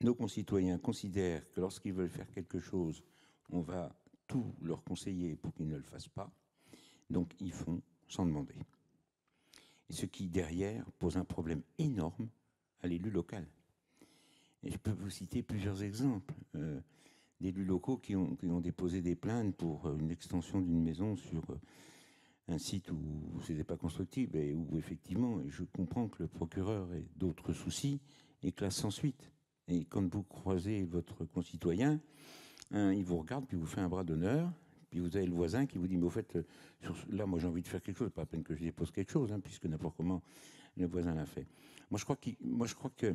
nos concitoyens considèrent que lorsqu'ils veulent faire quelque chose, on va tout leur conseiller pour qu'ils ne le fassent pas, donc ils font sans demander. Et ce qui, derrière, pose un problème énorme à l'élu local. Et je peux vous citer plusieurs exemples d'élus locaux qui ont déposé des plaintes pour une extension d'une maison sur un site où ce n'était pas constructible et où, effectivement, je comprends que le procureur ait d'autres soucis et classe sans suite. Et quand vous croisez votre concitoyen, il vous regarde, puis vous fait un bras d'honneur. Puis vous avez le voisin qui vous dit, mais au fait, là, moi j'ai envie de faire quelque chose, pas à peine que je dépose quelque chose, puisque n'importe comment le voisin l'a fait. Moi je crois que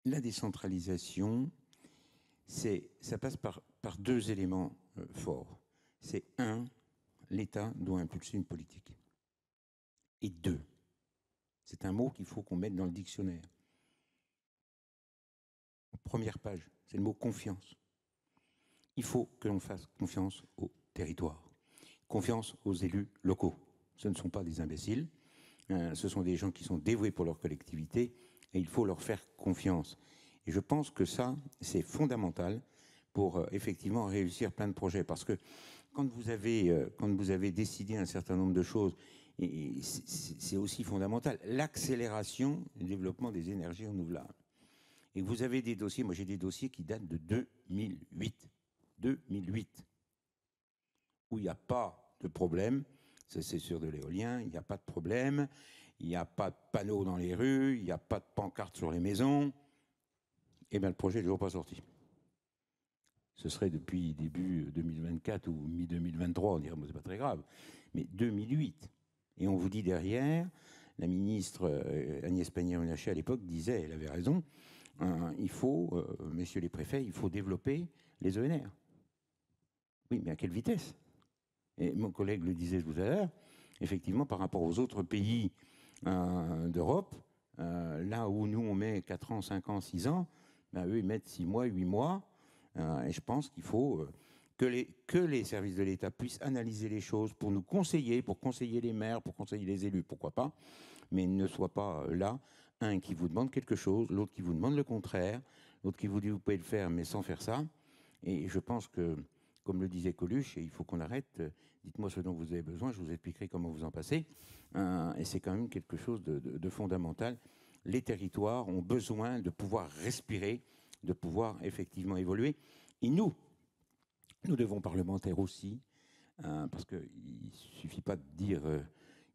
la décentralisation, ça passe par 2 éléments forts. C'est 1, l'État doit impulser une politique. Et 2, c'est un mot qu'il faut qu'on mette dans le dictionnaire. Première page, c'est le mot confiance. Il faut que l'on fasse confiance au territoire, confiance aux élus locaux. Ce ne sont pas des imbéciles, ce sont des gens qui sont dévoués pour leur collectivité et il faut leur faire confiance. Et je pense que ça, c'est fondamental pour effectivement réussir plein de projets. Parce que quand vous avez décidé un certain nombre de choses, et c'est aussi fondamental, l'accélération du développement des énergies renouvelables. Et vous avez des dossiers, moi j'ai des dossiers qui datent de 2008. où il n'y a pas de problème, ça c'est sur de l'éolien, il n'y a pas de problème, il n'y a pas de panneaux dans les rues, il n'y a pas de pancartes sur les maisons, eh bien le projet n'est toujours pas sorti. Ce serait depuis début 2024 ou mi-2023, on dirait, c'est pas très grave, mais 2008. Et on vous dit derrière, la ministre Agnès Pannier-Runacher à l'époque disait, elle avait raison, il faut, messieurs les préfets, il faut développer les ENR. Oui, mais à quelle vitesse? Et mon collègue le disait tout à l'heure, effectivement, par rapport aux autres pays d'Europe, là où nous on met 4 ans, 5 ans, 6 ans, ben, eux ils mettent 6 mois, 8 mois, et je pense qu'il faut que les services de l'État puissent analyser les choses pour nous conseiller, pour conseiller les maires, pour conseiller les élus, pourquoi pas, mais ne soit pas là, un qui vous demande quelque chose, l'autre qui vous demande le contraire, l'autre qui vous dit vous pouvez le faire, mais sans faire ça. Et je pense que, comme le disait Coluche, il faut qu'on arrête. Dites-moi ce dont vous avez besoin, je vous expliquerai comment vous en passez. Et c'est quand même quelque chose de fondamental. Les territoires ont besoin de pouvoir respirer, de pouvoir effectivement évoluer. Et nous devons parlementaires aussi, parce qu'il ne suffit pas de dire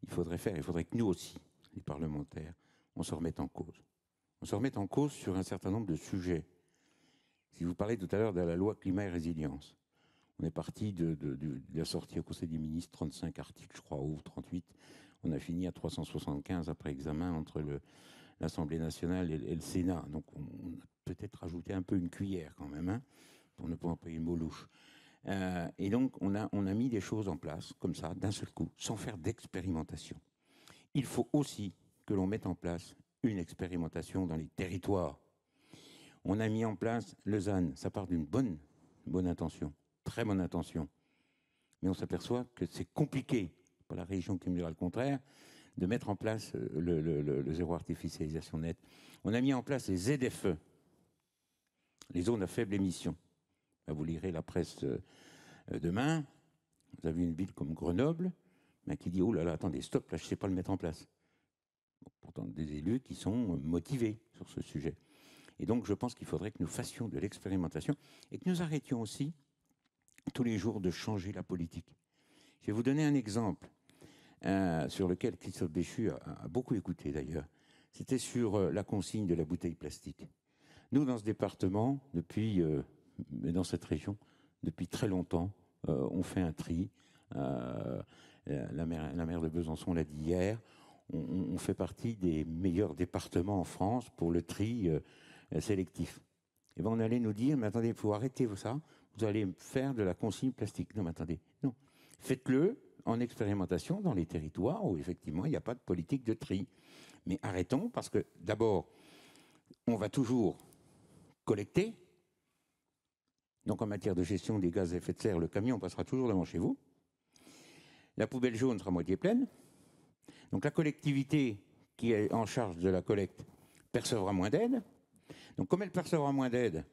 il faudrait faire, il faudrait que nous aussi, les parlementaires, on se remette en cause. On se remette en cause sur un certain nombre de sujets. Si vous parlez tout à l'heure de la loi climat et résilience, on est parti de la sortie au Conseil des ministres, 35 articles, je crois, ou 38. On a fini à 375 après examen entre l'Assemblée nationale et le Sénat. Donc on a peut-être rajouté un peu une cuillère quand même, hein, pour ne pas employer le mot louche. Et donc on a mis des choses en place, comme ça, d'un seul coup, sans faire d'expérimentation. Il faut aussi que l'on mette en place une expérimentation dans les territoires. On a mis en place le ZAN, ça part d'une bonne intention, très bonne intention. Mais on s'aperçoit que c'est compliqué, pas la région qui me dira le contraire, de mettre en place le zéro artificialisation nette. On a mis en place les ZFE, les zones à faible émission. Vous lirez la presse demain, vous avez une ville comme Grenoble, qui dit « Oh là là, attendez, stop, là je ne sais pas le mettre en place ». Pourtant, des élus qui sont motivés sur ce sujet. Et donc, je pense qu'il faudrait que nous fassions de l'expérimentation et que nous arrêtions aussi, tous les jours, de changer la politique. Je vais vous donner un exemple sur lequel Christophe Béchu a beaucoup écouté d'ailleurs. C'était sur la consigne de la bouteille plastique. Nous, dans ce département, dans cette région, depuis très longtemps, on fait un tri. La maire de Besançon l'a dit hier. On fait partie des meilleurs départements en France pour le tri sélectif. Et bien on allait nous dire, mais attendez, il faut arrêter ça, vous allez faire de la consigne plastique. Non, mais attendez, non. Faites-le en expérimentation dans les territoires où effectivement il n'y a pas de politique de tri. Mais arrêtons, parce que d'abord, on va toujours collecter. Donc en matière de gestion des gaz à effet de serre, le camion passera toujours devant chez vous. La poubelle jaune sera moitié pleine. Donc la collectivité qui est en charge de la collecte percevra moins d'aide. Donc comme elle percevra moins d'aide,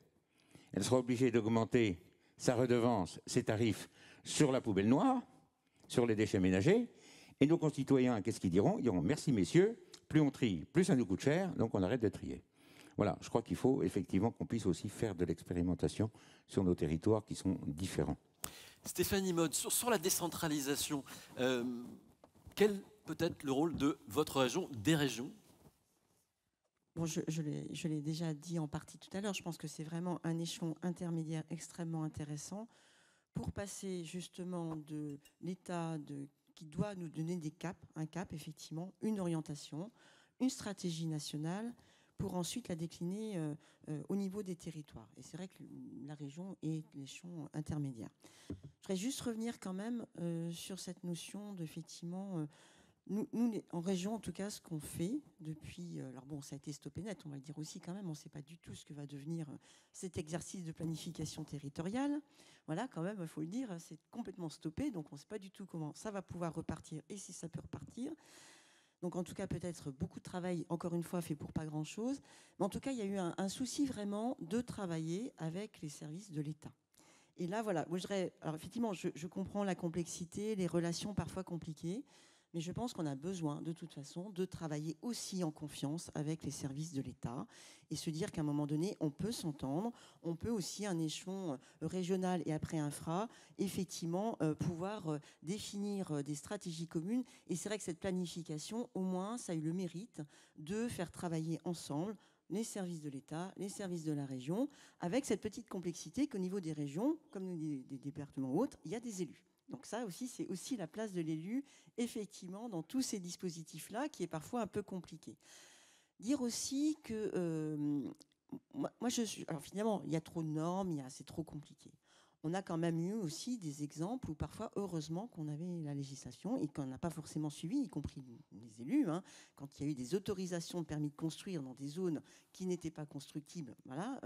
elle sera obligée d'augmenter sa redevance, ses tarifs sur la poubelle noire, sur les déchets ménagers. Et nos concitoyens, qu'est-ce qu'ils diront? Ils diront merci messieurs, plus on trie, plus ça nous coûte cher, donc on arrête de trier. Voilà, je crois qu'il faut effectivement qu'on puisse aussi faire de l'expérimentation sur nos territoires qui sont différents. Stéphanie Maude, sur la décentralisation, quel peut être le rôle de votre région, des régions? Bon, je l'ai déjà dit en partie tout à l'heure, je pense que c'est vraiment un échelon intermédiaire extrêmement intéressant pour passer justement de l'État qui doit nous donner des caps, un cap effectivement, une orientation, une stratégie nationale, pour ensuite la décliner au niveau des territoires. Et c'est vrai que la région est l'échelon intermédiaire. Je voudrais juste revenir quand même sur cette notion d'effectivement... Nous, en région, en tout cas, ce qu'on fait depuis... alors bon, ça a été stoppé net, on va le dire aussi quand même. On ne sait pas du tout ce que va devenir cet exercice de planification territoriale. Voilà, quand même, il faut le dire, c'est complètement stoppé. Donc, on ne sait pas du tout comment ça va pouvoir repartir et si ça peut repartir. Donc, en tout cas, peut-être beaucoup de travail, encore une fois, fait pour pas grand-chose. Mais en tout cas, il y a eu un souci vraiment de travailler avec les services de l'État. Et là, voilà, moi, alors effectivement, je comprends la complexité, les relations parfois compliquées. Mais je pense qu'on a besoin, de toute façon, de travailler aussi en confiance avec les services de l'État et se dire qu'à un moment donné, on peut s'entendre, on peut aussi, un échelon régional et après infra, effectivement, pouvoir définir des stratégies communes. Et c'est vrai que cette planification, au moins, ça a eu le mérite de faire travailler ensemble les services de l'État, les services de la région, avec cette petite complexité qu'au niveau des régions, comme des départements ou autres, il y a des élus. Donc ça aussi, c'est aussi la place de l'élu, effectivement, dans tous ces dispositifs-là, qui est parfois un peu compliqué. Dire aussi que, moi je suis... Alors finalement, il y a trop de normes, c'est trop compliqué. On a quand même eu aussi des exemples où parfois, heureusement, qu'on avait la législation et qu'on n'a pas forcément suivi, y compris les élus, hein, quand il y a eu des autorisations de permis de construire dans des zones qui n'étaient pas constructibles. Voilà,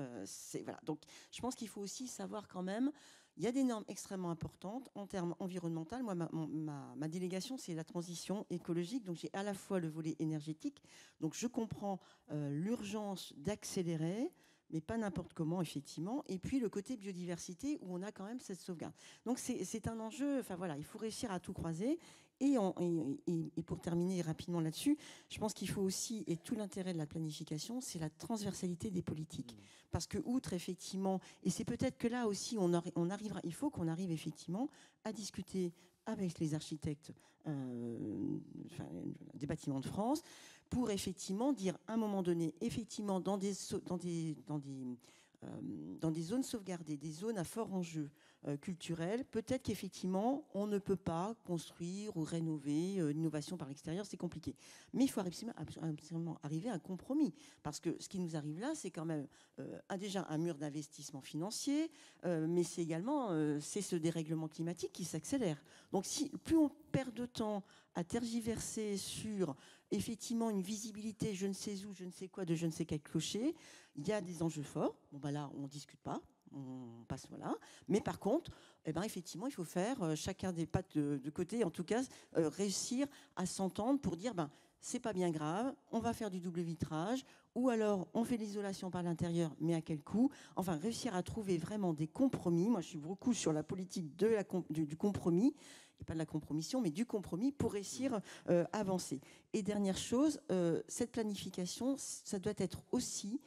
voilà. Donc je pense qu'il faut aussi savoir quand même, il y a des normes extrêmement importantes en termes environnementaux. Moi, ma délégation, c'est la transition écologique. Donc j'ai à la fois le volet énergétique. Donc je comprends l'urgence d'accélérer, mais pas n'importe comment, effectivement. Et puis le côté biodiversité, où on a quand même cette sauvegarde. Donc c'est un enjeu, enfin voilà, il faut réussir à tout croiser. Et pour terminer rapidement là-dessus, je pense qu'il faut aussi, et tout l'intérêt de la planification, c'est la transversalité des politiques. Parce que, outre, effectivement, et c'est peut-être que là aussi, on arrivera, il faut qu'on arrive effectivement à discuter avec les architectes des bâtiments de France, pour effectivement dire à un moment donné, effectivement, dans des zones sauvegardées, des zones à fort enjeu culturel, peut-être qu'effectivement, on ne peut pas construire ou rénover l'innovation par l'extérieur, c'est compliqué. Mais il faut absolument arriver à un compromis. Parce que ce qui nous arrive là, c'est quand même déjà un mur d'investissement financier, mais c'est également c'est ce dérèglement climatique qui s'accélère. Donc plus on perd de temps à tergiverser sur effectivement une visibilité, je ne sais où, je ne sais quoi, de je ne sais quel clocher, il y a des enjeux forts. Bon, ben là, on ne discute pas. On passe, voilà. Mais par contre, effectivement, il faut faire chacun des pattes de côté, en tout cas, réussir à s'entendre pour dire, c'est pas bien grave, on va faire du double vitrage, ou alors on fait l'isolation par l'intérieur, mais à quel coût? Enfin, réussir à trouver vraiment des compromis. Moi, je suis beaucoup sur la politique du compromis, et pas de la compromission, mais du compromis pour réussir à avancer. Et dernière chose, cette planification, ça doit être aussi...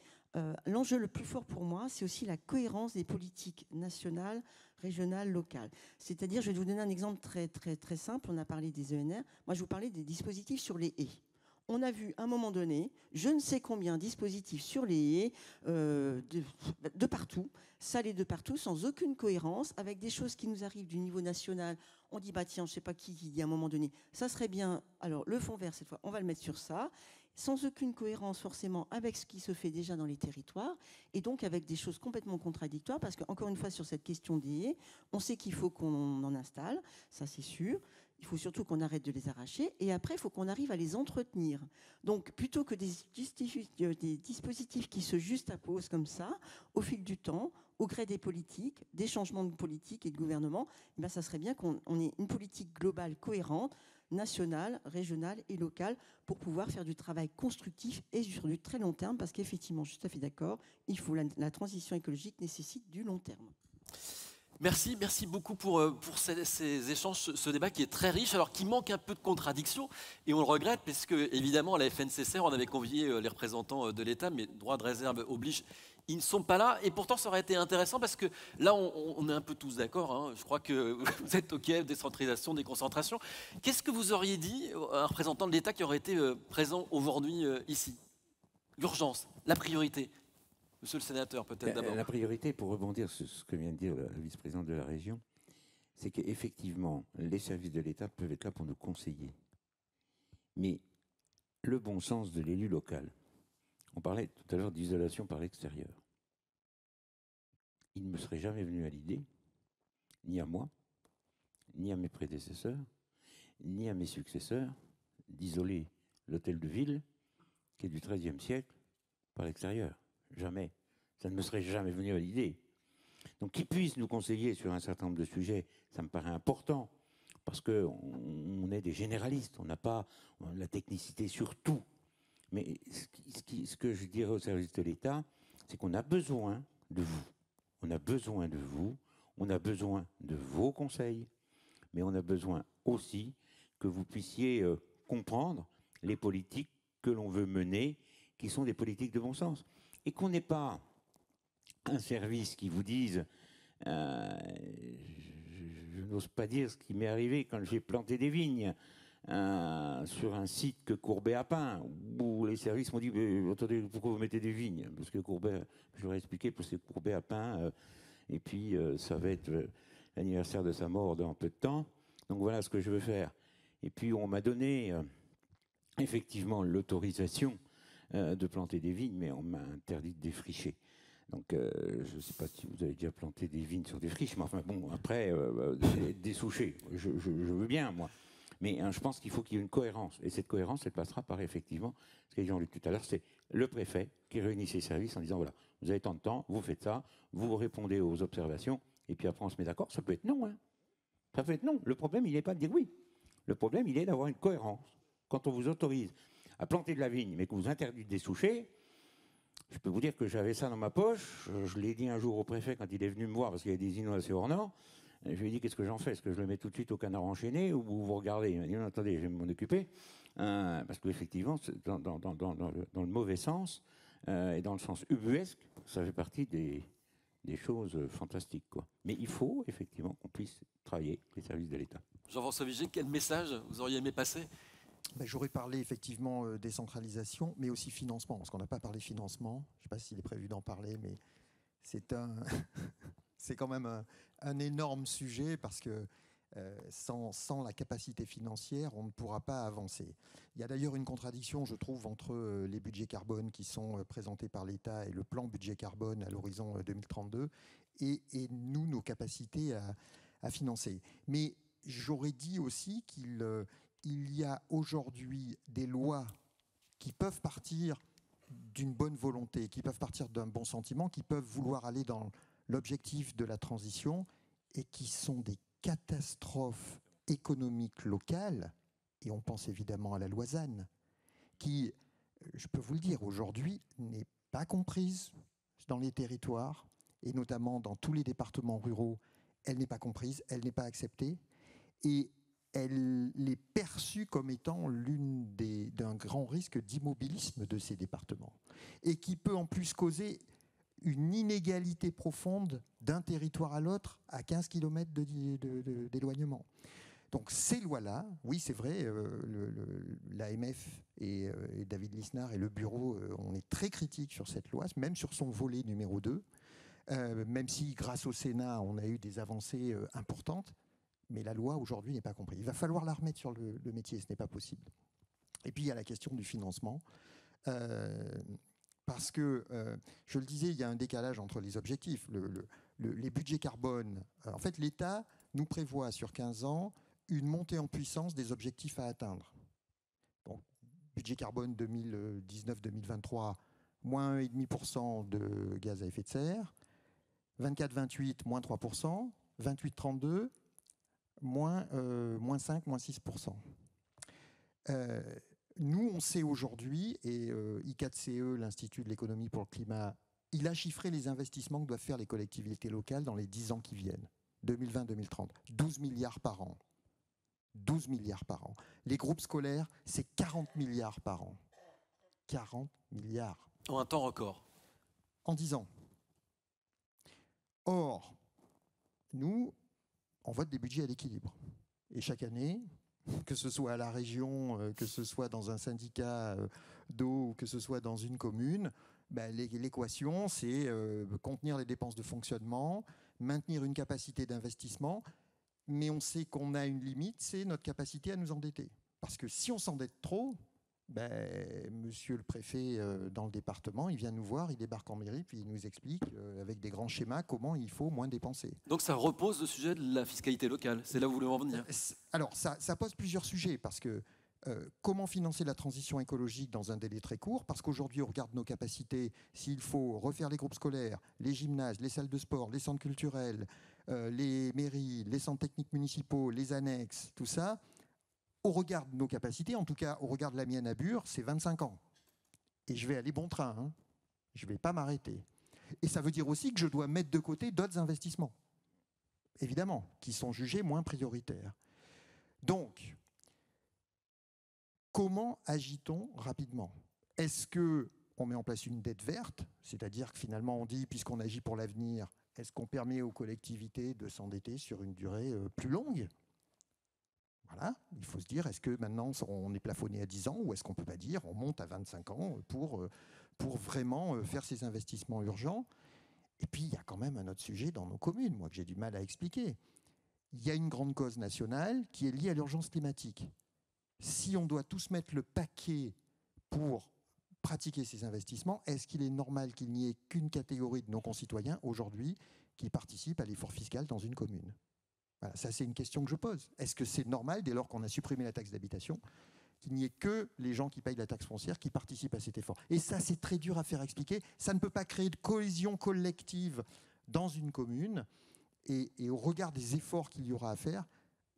l'enjeu le plus fort pour moi, c'est aussi la cohérence des politiques nationales, régionales, locales. C'est-à-dire, je vais vous donner un exemple très, très, très simple. On a parlé des ENR. Moi, je vous parlais des dispositifs sur les haies. On a vu à un moment donné, je ne sais combien de dispositifs sur les haies de partout, salés de partout, sans aucune cohérence, avec des choses qui nous arrivent du niveau national. On dit, tiens, je ne sais pas qui dit à un moment donné, ça serait bien, alors le fonds vert, cette fois, on va le mettre sur ça, sans aucune cohérence forcément avec ce qui se fait déjà dans les territoires, et donc avec des choses complètement contradictoires, parce qu'encore une fois, sur cette question des haies, on sait qu'il faut qu'on en installe, ça c'est sûr. Il faut surtout qu'on arrête de les arracher. Et après, il faut qu'on arrive à les entretenir. Donc, plutôt que des dispositifs qui se juxtaposent comme ça, au fil du temps, au gré des politiques, des changements de politique et de gouvernement, ça serait bien qu'on ait une politique globale cohérente, nationale, régionale et locale, pour pouvoir faire du travail constructif et sur du très long terme, parce qu'effectivement, je suis tout à fait d'accord, la transition écologique nécessite du long terme. Merci beaucoup pour ces échanges, ce débat qui est très riche, alors qui manque un peu de contradiction, et on le regrette, parce que évidemment à la FNCCR, on avait convié les représentants de l'État, mais droit de réserve oblige, ils ne sont pas là, et pourtant ça aurait été intéressant, parce que là on est un peu tous d'accord, hein. Je crois que vous êtes OK, décentralisation, déconcentration. Qu'est-ce que vous auriez dit à un représentant de l'État qui aurait été présent aujourd'hui ici? L'urgence, la priorité. Monsieur le sénateur, peut-être d'abord. La priorité, pour rebondir sur ce que vient de dire la vice-présidente de la région, c'est qu'effectivement, les services de l'État peuvent être là pour nous conseiller. Mais le bon sens de l'élu local, on parlait tout à l'heure d'isolation par l'extérieur. Il ne me serait jamais venu à l'idée, ni à moi, ni à mes prédécesseurs, ni à mes successeurs, d'isoler l'hôtel de ville, qui est du XIIIe siècle, par l'extérieur. Jamais. Ça ne me serait jamais venu à l'idée. Donc, qu'ils puissent nous conseiller sur un certain nombre de sujets, ça me paraît important, parce qu'on est des généralistes, on n'a pas la technicité sur tout. Mais ce que je dirais au service de l'État, c'est qu'on a besoin de vous. On a besoin de vous, on a besoin de vos conseils, mais on a besoin aussi que vous puissiez comprendre les politiques que l'on veut mener, qui sont des politiques de bon sens. Et qu'on n'ait pas un service qui vous dise, je n'ose pas dire ce qui m'est arrivé quand j'ai planté des vignes sur un site que Courbet a peint, où les services m'ont dit, attendez, pourquoi vous mettez des vignes? Parce que Courbet, je leur ai expliqué, parce que Courbet a peint, et puis ça va être l'anniversaire de sa mort dans peu de temps, donc voilà ce que je veux faire. Et puis on m'a donné effectivement l'autorisation de planter des vignes, mais on m'a interdit de défricher. Donc, je ne sais pas si vous avez déjà planté des vignes sur des friches, mais enfin bon, après, dessoucher, je veux bien, moi. Mais je pense qu'il faut qu'il y ait une cohérence. Et cette cohérence, elle passera par effectivement, ce qu'a dit Jean-Luc tout à l'heure, c'est le préfet qui réunit ses services en disant, voilà, vous avez tant de temps, vous faites ça, vous répondez aux observations, et puis après on se met d'accord. Ça peut être non, hein. Ça peut être non. Le problème, il n'est pas de dire oui. Le problème, il est d'avoir une cohérence. Quand on vous autorise à planter de la vigne, mais qu'on vous interdit de dessoucher, je peux vous dire que j'avais ça dans ma poche. Je l'ai dit un jour au préfet quand il est venu me voir parce qu'il y a des inondations hors nord. Je lui ai dit, qu'est-ce que j'en fais? Est-ce que je le mets tout de suite au canard enchaîné ou vous regardez? Il m'a dit, non, attendez, je vais m'en occuper. Parce qu'effectivement, dans le mauvais sens et dans le sens ubuesque, ça fait partie des choses fantastiques, quoi. Mais il faut effectivement qu'on puisse travailler avec les services de l'État. Jean-François Vigier, quel message vous auriez aimé passer? J'aurais parlé effectivement décentralisation, mais aussi financement, parce qu'on n'a pas parlé financement. Je ne sais pas s'il est prévu d'en parler, mais c'est c'est quand même un énorme sujet, parce que sans la capacité financière, on ne pourra pas avancer. Il y a d'ailleurs une contradiction, je trouve, entre les budgets carbone qui sont présentés par l'État et le plan budget carbone à l'horizon 2032, et nous, nos capacités à financer. Mais j'aurais dit aussi qu'il y a aujourd'hui des lois qui peuvent partir d'une bonne volonté, qui peuvent partir d'un bon sentiment, qui peuvent vouloir aller dans l'objectif de la transition et qui sont des catastrophes économiques locales. Et on pense évidemment à la loi ZAN, qui, je peux vous le dire, aujourd'hui n'est pas comprise dans les territoires, et notamment dans tous les départements ruraux. Elle n'est pas comprise, elle n'est pas acceptée, et elle est perçue comme étant d'un grand risque d'immobilisme de ces départements, et qui peut en plus causer une inégalité profonde d'un territoire à l'autre à 15 km d'éloignement. Donc ces lois-là, oui c'est vrai, l'AMF et David Lisnard et le bureau, on est très critiques sur cette loi, même sur son volet numéro 2, même si grâce au Sénat on a eu des avancées importantes. Mais la loi, aujourd'hui, n'est pas comprise. Il va falloir la remettre sur le métier, ce n'est pas possible. Et puis, il y a la question du financement. Parce que, je le disais, il y a un décalage entre les objectifs. Les budgets carbone, en fait, l'État nous prévoit sur 15 ans une montée en puissance des objectifs à atteindre. Donc, budget carbone 2019-2023, moins 1,5% de gaz à effet de serre. 24-28, moins 3%. 28-32, moins 5, moins 6%. Nous, on sait aujourd'hui, et I4CE, l'Institut de l'économie pour le climat, il a chiffré les investissements que doivent faire les collectivités locales dans les 10 ans qui viennent, 2020-2030, 12 milliards par an. 12 milliards par an. Les groupes scolaires, c'est 40 milliards par an. 40 milliards. En un temps record. En 10 ans. Or, nous, on vote des budgets à l'équilibre. Et chaque année, que ce soit à la région, que ce soit dans un syndicat d'eau, ou que ce soit dans une commune, l'équation, c'est contenir les dépenses de fonctionnement, maintenir une capacité d'investissement, mais on sait qu'on a une limite, c'est notre capacité à nous endetter. Parce que si on s'endette trop, monsieur le préfet dans le département, il vient nous voir, il débarque en mairie, puis il nous explique avec des grands schémas comment il faut moins dépenser. Donc ça repose le sujet de la fiscalité locale, c'est là où vous voulez en venir. Alors ça pose plusieurs sujets, parce que comment financer la transition écologique dans un délai très court? Parce qu'aujourd'hui, on regarde nos capacités, s'il faut refaire les groupes scolaires, les gymnases, les salles de sport, les centres culturels, les mairies, les centres techniques municipaux, les annexes, tout ça, au regard de nos capacités, en tout cas au regard de la mienne à Bure, c'est 25 ans. Et je vais aller bon train, hein. Je ne vais pas m'arrêter. Et ça veut dire aussi que je dois mettre de côté d'autres investissements, évidemment, qui sont jugés moins prioritaires. Donc, comment agit-on rapidement? Est-ce qu'on met en place une dette verte, c'est-à-dire que finalement on dit, puisqu'on agit pour l'avenir, est-ce qu'on permet aux collectivités de s'endetter sur une durée plus longue? Voilà, il faut se dire, est-ce que maintenant on est plafonné à 10 ans ou est-ce qu'on ne peut pas dire on monte à 25 ans pour vraiment faire ces investissements urgents? Et puis il y a quand même un autre sujet dans nos communes, moi que j'ai du mal à expliquer. Il y a une grande cause nationale qui est liée à l'urgence climatique. Si on doit tous mettre le paquet pour pratiquer ces investissements, est-ce qu'il est normal qu'il n'y ait qu'une catégorie de nos concitoyens aujourd'hui qui participe à l'effort fiscal dans une commune? Voilà, ça c'est une question que je pose. Est-ce que c'est normal, dès lors qu'on a supprimé la taxe d'habitation, qu'il n'y ait que les gens qui payent la taxe foncière qui participent à cet effort? Et ça, c'est très dur à faire expliquer. Ça ne peut pas créer de cohésion collective dans une commune. Et au regard des efforts qu'il y aura à faire,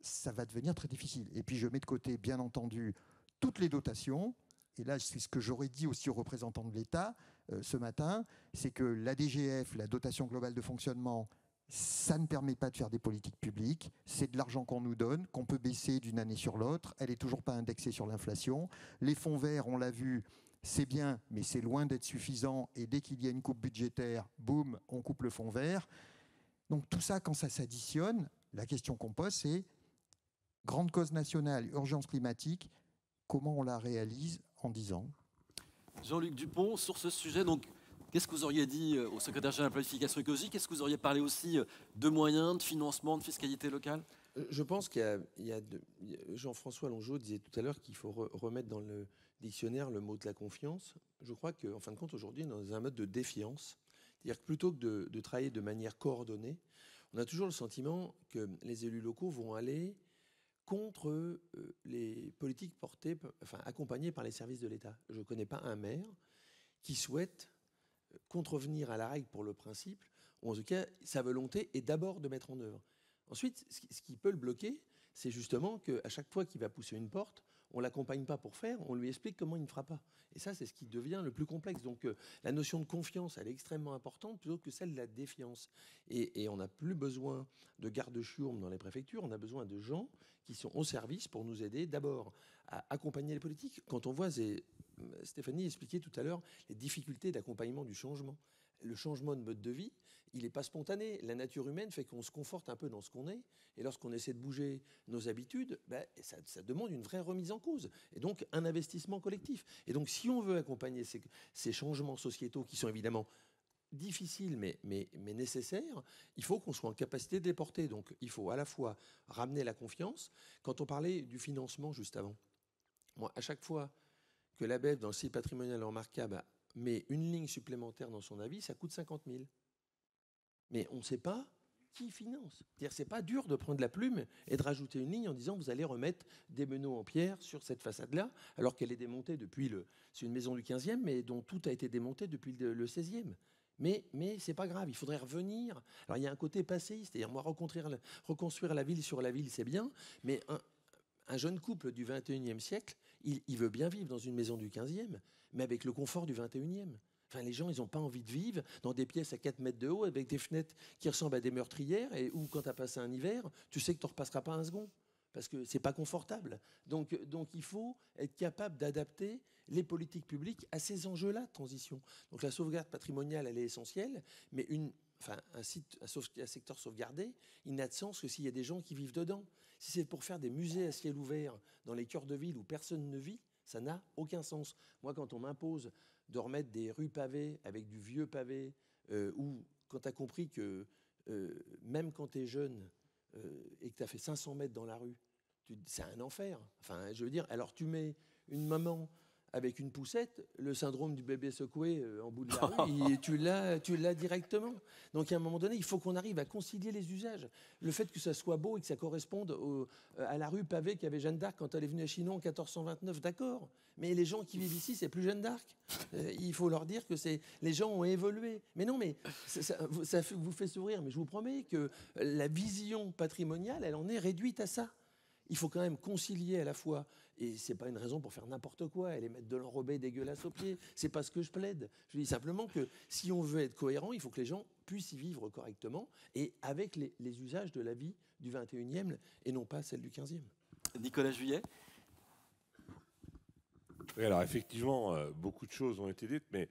ça va devenir très difficile. Et puis je mets de côté, bien entendu, toutes les dotations. Et là, c'est ce que j'aurais dit aussi aux représentants de l'État ce matin, c'est que la DGF, la dotation globale de fonctionnement, ça ne permet pas de faire des politiques publiques. C'est de l'argent qu'on nous donne, qu'on peut baisser d'une année sur l'autre. Elle n'est toujours pas indexée sur l'inflation. Les fonds verts, on l'a vu, c'est bien, mais c'est loin d'être suffisant. Et dès qu'il y a une coupe budgétaire, boum, on coupe le fonds vert. Donc tout ça, quand ça s'additionne, la question qu'on pose, c'est grande cause nationale, urgence climatique, comment on la réalise en 10 ans? Jean-Luc Dupont, sur ce sujet, donc, qu'est-ce que vous auriez dit au secrétaire général de la planification écologique? Est-ce que vous auriez parlé aussi de moyens, de financement, de fiscalité locale? Je pense qu'il y a Jean-François Longeau disait tout à l'heure qu'il faut remettre dans le dictionnaire le mot de la confiance. Je crois qu'en fin de compte, aujourd'hui, on est dans un mode de défiance. C'est-à-dire que plutôt que de travailler de manière coordonnée, on a toujours le sentiment que les élus locaux vont aller contre les politiques accompagnées par les services de l'État. Je ne connais pas un maire qui souhaite contrevenir à la règle pour le principe, ou en tout cas, sa volonté est d'abord de mettre en œuvre. Ensuite, ce qui peut le bloquer, c'est justement qu'à chaque fois qu'il va pousser une porte, on ne l'accompagne pas pour faire, on lui explique comment il ne fera pas. Et ça, c'est ce qui devient le plus complexe. Donc la notion de confiance, elle est extrêmement importante plutôt que celle de la défiance. Et on n'a plus besoin de garde-chiourme dans les préfectures, on a besoin de gens qui sont au service pour nous aider d'abord à accompagner les politiques. Quand on voit, Stéphanie expliquait tout à l'heure, les difficultés d'accompagnement du changement. Le changement de mode de vie, il n'est pas spontané. La nature humaine fait qu'on se conforte un peu dans ce qu'on est. Et lorsqu'on essaie de bouger nos habitudes, ça demande une vraie remise en cause. Et donc, un investissement collectif. Et donc, si on veut accompagner ces changements sociétaux qui sont évidemment difficiles mais nécessaires, il faut qu'on soit en capacité de les porter. Donc, il faut à la fois ramener la confiance. Quand on parlait du financement juste avant, moi, à chaque fois que l'ABF, dans le site patrimonial remarquable, met une ligne supplémentaire dans son avis, ça coûte 50 000. Mais on ne sait pas qui finance. C'est-à-dire, c'est pas dur de prendre la plume et de rajouter une ligne en disant vous allez remettre des meneaux en pierre sur cette façade-là, alors qu'elle est démontée depuis c'est une maison du 15e, mais dont tout a été démonté depuis le 16e. Mais c'est pas grave, il faudrait revenir. Alors il y a un côté passéiste, c'est-à-dire moi reconstruire la ville sur la ville, c'est bien, mais un jeune couple du 21e siècle, il veut bien vivre dans une maison du 15e, mais avec le confort du 21e. Enfin, les gens, ils n'ont pas envie de vivre dans des pièces à 4 mètres de haut avec des fenêtres qui ressemblent à des meurtrières et où, quand tu as passé un hiver, tu sais que tu ne repasseras pas un second parce que ce n'est pas confortable. Donc, il faut être capable d'adapter les politiques publiques à ces enjeux-là de transition. Donc, la sauvegarde patrimoniale, elle est essentielle, mais un secteur sauvegardé, il n'a de sens que s'il y a des gens qui vivent dedans. Si c'est pour faire des musées à ciel ouvert dans les cœurs de ville où personne ne vit, ça n'a aucun sens. Moi, quand on m'impose de remettre des rues pavées avec du vieux pavé, ou quand tu as compris que même quand tu es jeune et que tu as fait 500 mètres dans la rue, c'est un enfer. Enfin, je veux dire, alors tu mets une maman avec une poussette, le syndrome du bébé secoué en bout de la rue, tu l'as directement. Donc à un moment donné, il faut qu'on arrive à concilier les usages. Le fait que ça soit beau et que ça corresponde à la rue pavée qu'avait Jeanne d'Arc quand elle est venue à Chinon en 1429, d'accord. Mais les gens qui vivent ici, c'est plus Jeanne d'Arc. Il faut leur dire que les gens ont évolué. Mais non, mais ça vous fait sourire. Mais je vous promets que la vision patrimoniale, elle en est réduite à ça. Il faut quand même concilier à la fois, et c'est pas une raison pour faire n'importe quoi, et les mettre de l'enrobé dégueulasse aux pieds, c'est pas ce que je plaide. Je dis simplement que si on veut être cohérent, il faut que les gens puissent y vivre correctement, et avec les usages de la vie du 21e, et non pas celle du 15e. Nicolas Juillet. Oui, alors effectivement, beaucoup de choses ont été dites, mais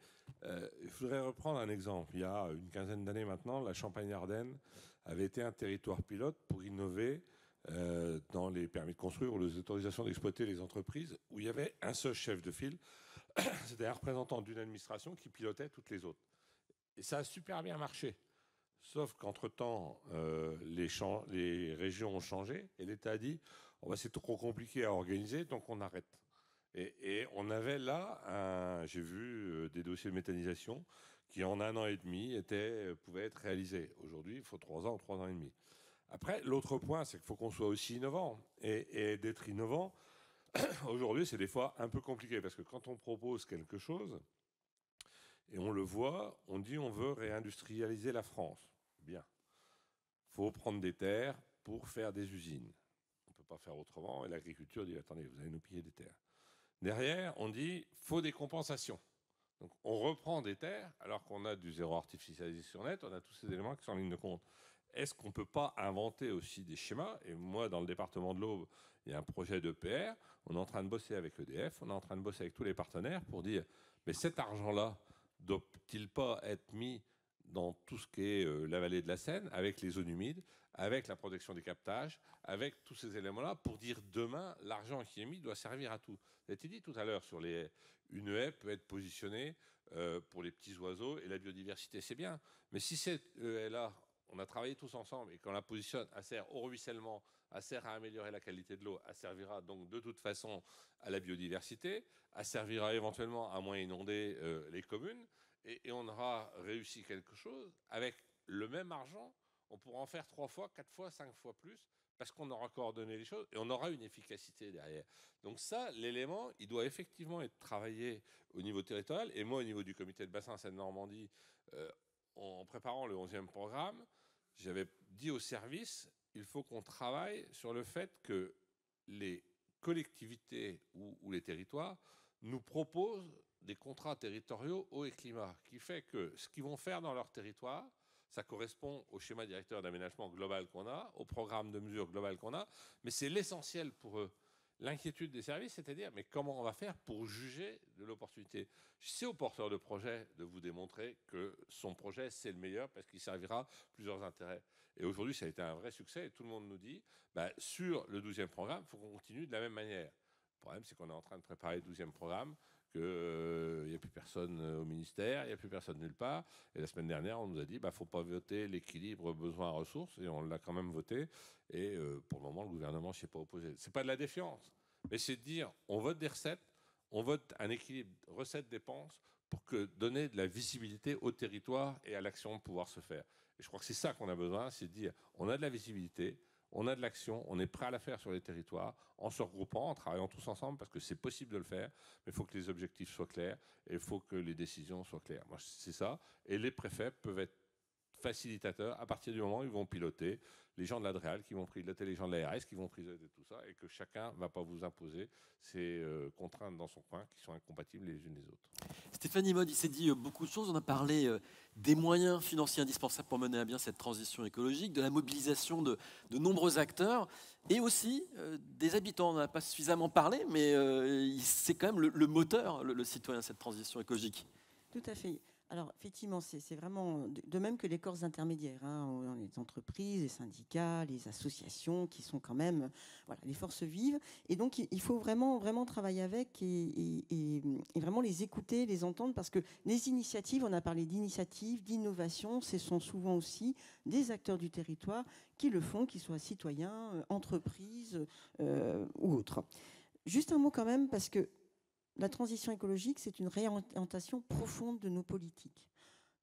il faudrait reprendre un exemple. Il y a une quinzaine d'années maintenant, la Champagne-Ardenne avait été un territoire pilote pour innover dans les permis de construire ou les autorisations d'exploiter les entreprises, où il y avait un seul chef de file, c'était un représentant d'une administration qui pilotait toutes les autres. Et ça a super bien marché. Sauf qu'entre-temps, les régions ont changé et l'État a dit oh, bah, c'est trop compliqué à organiser, donc on arrête. Et on avait là, j'ai vu des dossiers de méthanisation qui en 1 an et demi pouvaient être réalisés. Aujourd'hui, il faut 3 ans ou 3 ans et demi. Après, l'autre point, c'est qu'il faut qu'on soit aussi innovant. Et d'être innovant, aujourd'hui, c'est des fois un peu compliqué parce que quand on propose quelque chose, et on le voit, on dit on veut réindustrialiser la France. Bien. Il faut prendre des terres pour faire des usines. On ne peut pas faire autrement. Et l'agriculture dit attendez, vous allez nous piller des terres. Derrière, on dit faut des compensations. Donc on reprend des terres alors qu'on a du zéro artificialisation net, on a tous ces éléments qui sont en ligne de compte. Est-ce qu'on ne peut pas inventer aussi des schémas? Et moi, dans le département de l'Aube, il y a un projet d'EPR. On est en train de bosser avec EDF, on est en train de bosser avec tous les partenaires pour dire mais cet argent-là, ne doit-il pas être mis dans tout ce qui est la vallée de la Seine, avec les zones humides, avec la protection des captages, avec tous ces éléments-là, pour dire demain, l'argent qui est mis doit servir à tout. Ça a été dit tout à l'heure sur une haie peut être positionnée pour les petits oiseaux et la biodiversité, c'est bien. Mais si cette haie-là, on a travaillé tous ensemble et qu'on la positionne, elle sert au ruissellement, elle sert à améliorer la qualité de l'eau, elle servira donc de toute façon à la biodiversité, elle servira éventuellement à moins inonder les communes, et on aura réussi quelque chose. Avec le même argent, on pourra en faire 3 fois, 4 fois, 5 fois plus, parce qu'on aura coordonné les choses et on aura une efficacité derrière. Donc ça, l'élément, il doit effectivement être travaillé au niveau territorial. Et moi, au niveau du comité de bassin Seine-Normandie, en préparant le 11e programme, j'avais dit au service, il faut qu'on travaille sur le fait que les collectivités ou les territoires nous proposent des contrats territoriaux eau et climat, qui fait que ce qu'ils vont faire dans leur territoire, ça correspond au schéma directeur d'aménagement global qu'on a, au programme de mesures global qu'on a, mais c'est l'essentiel pour eux. L'inquiétude des services, c'est-à-dire, mais comment on va faire pour juger de l'opportunité? C'est au porteur de projet de vous démontrer que son projet, c'est le meilleur parce qu'il servira plusieurs intérêts. Et aujourd'hui, ça a été un vrai succès et tout le monde nous dit, sur le 12e programme, il faut qu'on continue de la même manière. Le problème, c'est qu'on est en train de préparer le 12e programme, qu'il n'y a plus personne au ministère, il n'y a plus personne nulle part. Et la semaine dernière, on nous a dit, faut pas voter l'équilibre besoin-ressources, et on l'a quand même voté. Et pour le moment, le gouvernement ne s'y est pas opposé. C'est pas de la défiance, mais c'est de dire, on vote des recettes, on vote un équilibre recettes-dépenses pour donner de la visibilité au territoire et à l'action de pouvoir se faire. Et je crois que c'est ça qu'on a besoin, c'est de dire, on a de la visibilité, on a de l'action, on est prêt à la faire sur les territoires, en se regroupant, en travaillant tous ensemble, parce que c'est possible de le faire, mais il faut que les objectifs soient clairs et il faut que les décisions soient claires. Moi, c'est ça. Et les préfets peuvent être facilitateurs à partir du moment où ils vont piloter les gens de l'ADREAL, qui vont piloter les gens de l'ARS, qui vont piloter tout ça, et que chacun ne va pas vous imposer ces contraintes dans son coin qui sont incompatibles les unes des autres. Stéphanie Maude, il s'est dit beaucoup de choses. On a parlé des moyens financiers indispensables pour mener à bien cette transition écologique, de la mobilisation de nombreux acteurs et aussi des habitants. On n'en a pas suffisamment parlé, mais c'est quand même le moteur, le citoyen, cette transition écologique. Tout à fait. Alors, effectivement, c'est vraiment de même que les corps intermédiaires, les entreprises, les syndicats, les associations qui sont quand même les forces vives. Et donc, il faut vraiment travailler avec et vraiment les écouter, les entendre, parce que les initiatives, on a parlé d'initiatives, d'innovation, ce sont souvent aussi des acteurs du territoire qui le font, qu'ils soient citoyens, entreprises ou autres. Juste un mot quand même, parce que la transition écologique, c'est une réorientation profonde de nos politiques.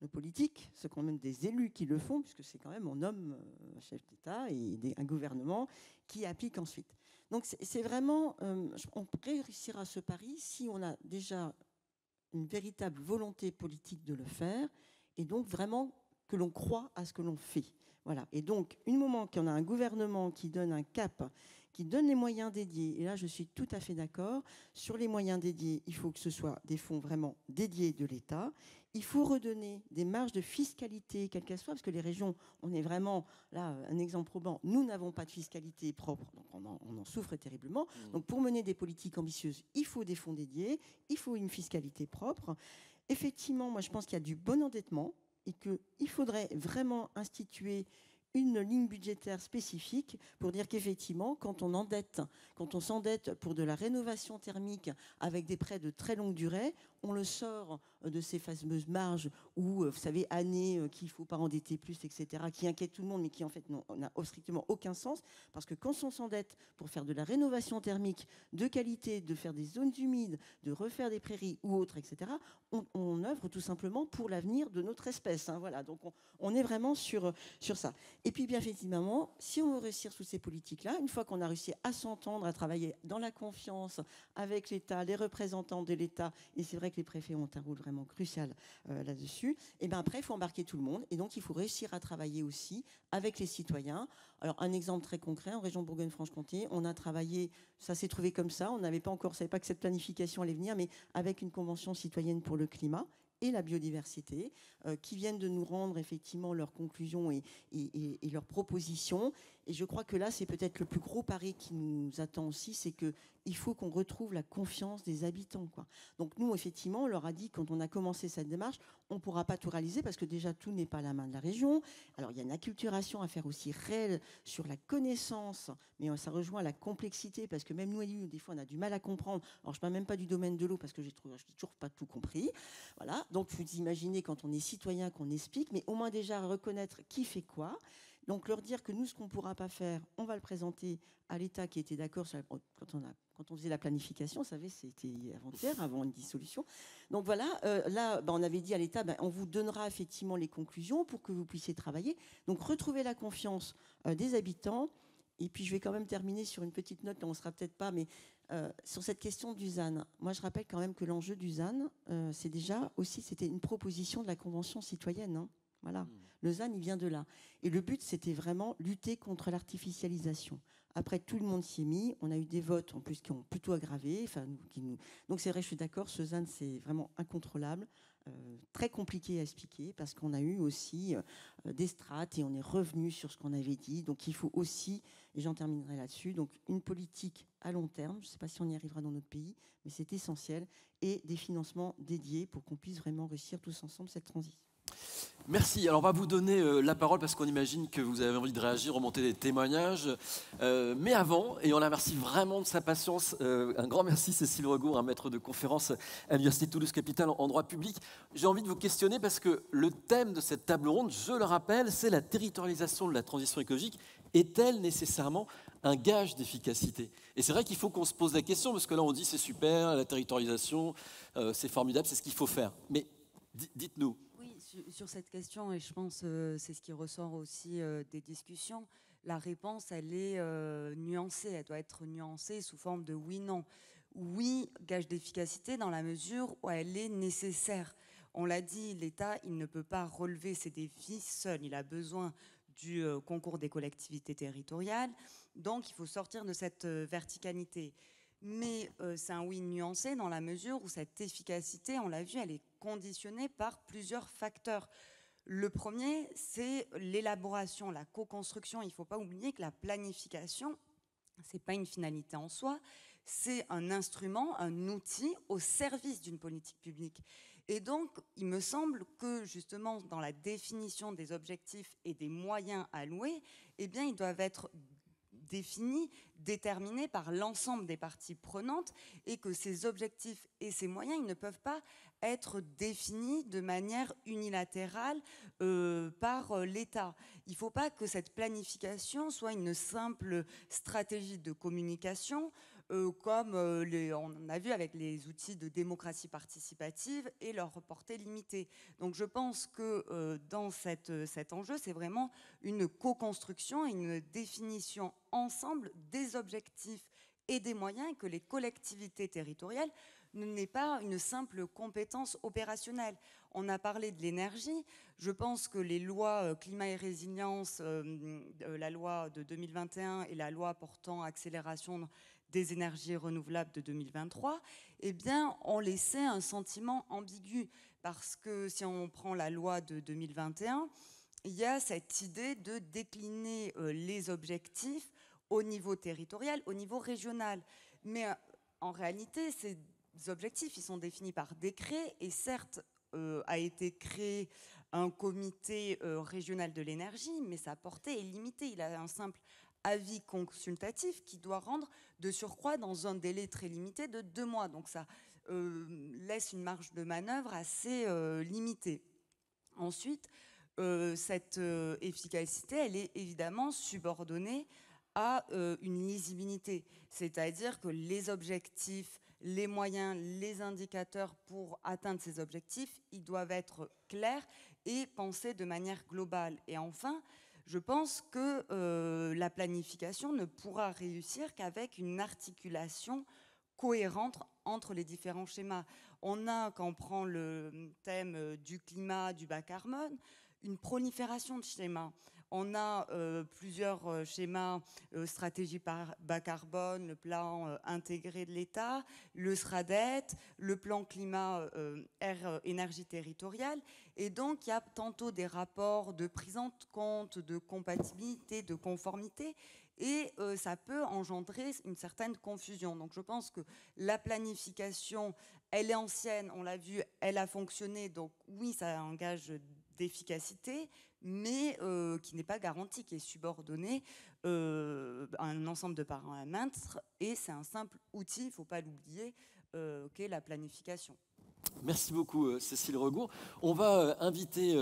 Nos politiques, c'est quand même des élus qui le font, puisque c'est quand même on nomme un chef d'État et un gouvernement qui applique ensuite. Donc c'est vraiment, on réussira ce pari si on a déjà une véritable volonté politique de le faire, et donc vraiment que l'on croit à ce que l'on fait. Voilà. Et donc, une moment qu'on a un gouvernement qui donne un cap, qui donne les moyens dédiés, et là je suis tout à fait d'accord, sur les moyens dédiés, il faut que ce soit des fonds vraiment dédiés de l'État. Il faut redonner des marges de fiscalité, quelles qu'elles soient, parce que les régions, on est vraiment, là, un exemple probant, nous n'avons pas de fiscalité propre, donc on en souffre terriblement. Donc pour mener des politiques ambitieuses, il faut des fonds dédiés, il faut une fiscalité propre. Effectivement, moi je pense qu'il y a du bon endettement et qu'il faudrait vraiment instituer une ligne budgétaire spécifique pour dire qu'effectivement, quand on s'endette pour de la rénovation thermique avec des prêts de très longue durée, on le sort de ces fameuses marges où, vous savez, années qu'il ne faut pas endetter plus, etc., qui inquiètent tout le monde, mais qui en fait n'a strictement aucun sens. Parce que quand on s'endette pour faire de la rénovation thermique de qualité, de faire des zones humides, de refaire des prairies ou autres, etc., on œuvre tout simplement pour l'avenir de notre espèce. Hein, voilà. Donc on est vraiment sur ça. Et puis bien effectivement, si on veut réussir sous ces politiques-là, une fois qu'on a réussi à s'entendre, à travailler dans la confiance avec l'État, les représentants de l'État, et c'est vrai que les préfets ont un rôle vraiment crucial là-dessus, et bien après, il faut embarquer tout le monde. Et donc, il faut réussir à travailler aussi avec les citoyens. Alors, un exemple très concret, en région Bourgogne-Franche-Comté, on a travaillé, ça s'est trouvé comme ça, on n'avait pas encore, on ne savait pas que cette planification allait venir, mais avec une convention citoyenne pour le climat et la biodiversité, qui viennent de nous rendre effectivement leurs conclusions et leurs propositions. Et je crois que là, c'est peut-être le plus gros pari qui nous attend aussi, c'est qu'il faut qu'on retrouve la confiance des habitants, quoi. Donc nous, effectivement, on leur a dit, quand on a commencé cette démarche, on ne pourra pas tout réaliser parce que déjà, tout n'est pas à la main de la région. Alors, il y a une acculturation à faire aussi réelle sur la connaissance, mais ça rejoint la complexité parce que même nous, élus, des fois, on a du mal à comprendre. Alors, je ne parle même pas du domaine de l'eau parce que je n'ai toujours pas tout compris. Voilà. Donc, vous imaginez quand on est citoyen qu'on explique, mais au moins déjà reconnaître qui fait quoi. Donc leur dire que nous, ce qu'on ne pourra pas faire, on va le présenter à l'État qui était d'accord quand on faisait la planification, vous savez, c'était avant-hier, avant une dissolution. Donc voilà, là, on avait dit à l'État, on vous donnera effectivement les conclusions pour que vous puissiez travailler. Donc retrouver la confiance des habitants. Et puis je vais quand même terminer sur une petite note, là on ne sera peut-être pas, mais sur cette question du ZAN. Moi je rappelle quand même que l'enjeu du ZAN, c'est déjà aussi, c'était une proposition de la Convention citoyenne, hein. Voilà. Le ZAN, il vient de là. Et le but, c'était vraiment lutter contre l'artificialisation. Après, tout le monde s'y est mis. On a eu des votes, en plus, qui ont plutôt aggravé. Donc, c'est vrai, je suis d'accord, ce ZAN, c'est vraiment incontrôlable, très compliqué à expliquer, parce qu'on a eu aussi des strates et on est revenu sur ce qu'on avait dit. Donc, il faut aussi, et j'en terminerai là-dessus, donc une politique à long terme. Je ne sais pas si on y arrivera dans notre pays, mais c'est essentiel. Et des financements dédiés pour qu'on puisse vraiment réussir tous ensemble cette transition. Merci. Alors on va vous donner la parole parce qu'on imagine que vous avez envie de réagir, remonter des témoignages. Mais avant, et on la remercie vraiment de sa patience, un grand merci Cécile Regour, un maître de conférence à l'Université Toulouse-Capitale en droit public. J'ai envie de vous questionner parce que le thème de cette table ronde, je le rappelle, c'est la territorialisation de la transition écologique. Est-elle nécessairement un gage d'efficacité? Et c'est vrai qu'il faut qu'on se pose la question parce que là on dit c'est super, la territorialisation, c'est formidable, c'est ce qu'il faut faire. Mais dites-nous. Sur cette question, et je pense c'est ce qui ressort aussi des discussions, la réponse, elle est nuancée. Elle doit être nuancée sous forme de oui-non. Oui, gage d'efficacité dans la mesure où elle est nécessaire. On l'a dit, l'État, il ne peut pas relever ses défis seul. Il a besoin du concours des collectivités territoriales. Donc, il faut sortir de cette verticalité. Mais c'est un oui nuancé dans la mesure où cette efficacité, on l'a vu, elle est conditionnée par plusieurs facteurs. Le premier, c'est l'élaboration, la co-construction. Il ne faut pas oublier que la planification, ce n'est pas une finalité en soi, c'est un instrument, un outil au service d'une politique publique. Et donc, il me semble que justement, dans la définition des objectifs et des moyens alloués, eh bien, ils doivent être définis, déterminés par l'ensemble des parties prenantes et que ces objectifs et ces moyens, ils ne peuvent pas être définis de manière unilatérale par l'État. Il ne faut pas que cette planification soit une simple stratégie de communication comme on a vu avec les outils de démocratie participative et leur portée limitée. Donc je pense que dans cet enjeu, c'est vraiment une co-construction et une définition ensemble des objectifs et des moyens, et que les collectivités territoriales n'aient pas une simple compétence opérationnelle. On a parlé de l'énergie. Je pense que les lois climat et résilience, la loi de 2021 et la loi portant accélération des énergies renouvelables de 2023, eh bien, ont laissé un sentiment ambigu. Parce que si on prend la loi de 2021, il y a cette idée de décliner les objectifs au niveau territorial, au niveau régional. Mais en réalité, ces objectifs, ils sont définis par décret et certes, a été créé un comité régional de l'énergie, mais sa portée est limitée. Il a un simple avis consultatif qui doit rendre de surcroît dans un délai très limité de 2 mois. Donc ça laisse une marge de manœuvre assez limitée. Ensuite, cette efficacité, elle est évidemment subordonnée à une lisibilité. C'est-à-dire que les objectifs, les moyens, les indicateurs pour atteindre ces objectifs, ils doivent être clairs et pensés de manière globale. Et enfin, je pense que la planification ne pourra réussir qu'avec une articulation cohérente entre les différents schémas. On a, quand on prend le thème du climat, du bas carbone, une prolifération de schémas. On a plusieurs schémas, stratégie bas carbone, le plan intégré de l'État, le SRADET, le plan climat air énergie territoriale. Et donc, il y a tantôt des rapports de prise en compte, de compatibilité, de conformité, et ça peut engendrer une certaine confusion. Donc, je pense que la planification, elle est ancienne, on l'a vu, elle a fonctionné, donc oui, ça engage d'efficacité, mais qui n'est pas garantie, qui est subordonnée à un ensemble de paramètres, et c'est un simple outil, il ne faut pas l'oublier, qu'est la planification. Merci beaucoup Cécile Regour. On va inviter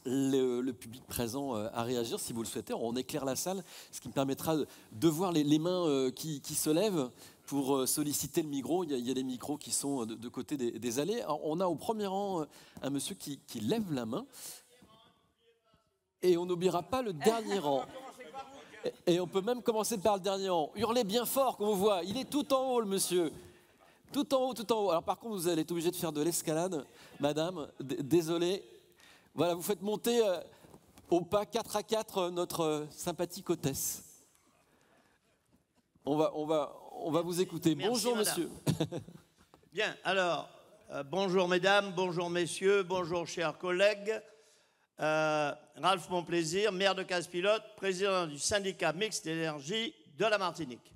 le public présent à réagir si vous le souhaitez. On éclaire la salle, ce qui me permettra de voir les mains qui se lèvent pour solliciter le micro. Il y a des micros qui sont de côté des allées. Alors, on a au premier rang un monsieur qui lève la main. Et on n'oubliera pas le dernier rang. Et on peut même commencer par le dernier rang. Hurlez bien fort qu'on vous voit. Il est tout en haut, le monsieur. Tout en haut, tout en haut. Alors par contre, vous allez être obligé de faire de l'escalade, madame. Désolé. Voilà, vous faites monter au pas 4 à 4 notre sympathique hôtesse. On va vous écouter. Merci, bonjour, madame. monsieur. Bien, alors, bonjour mesdames, bonjour messieurs, bonjour chers collègues. Ralph Monplaisir, maire de Case-Pilote, président du syndicat mixte d'énergie de la Martinique.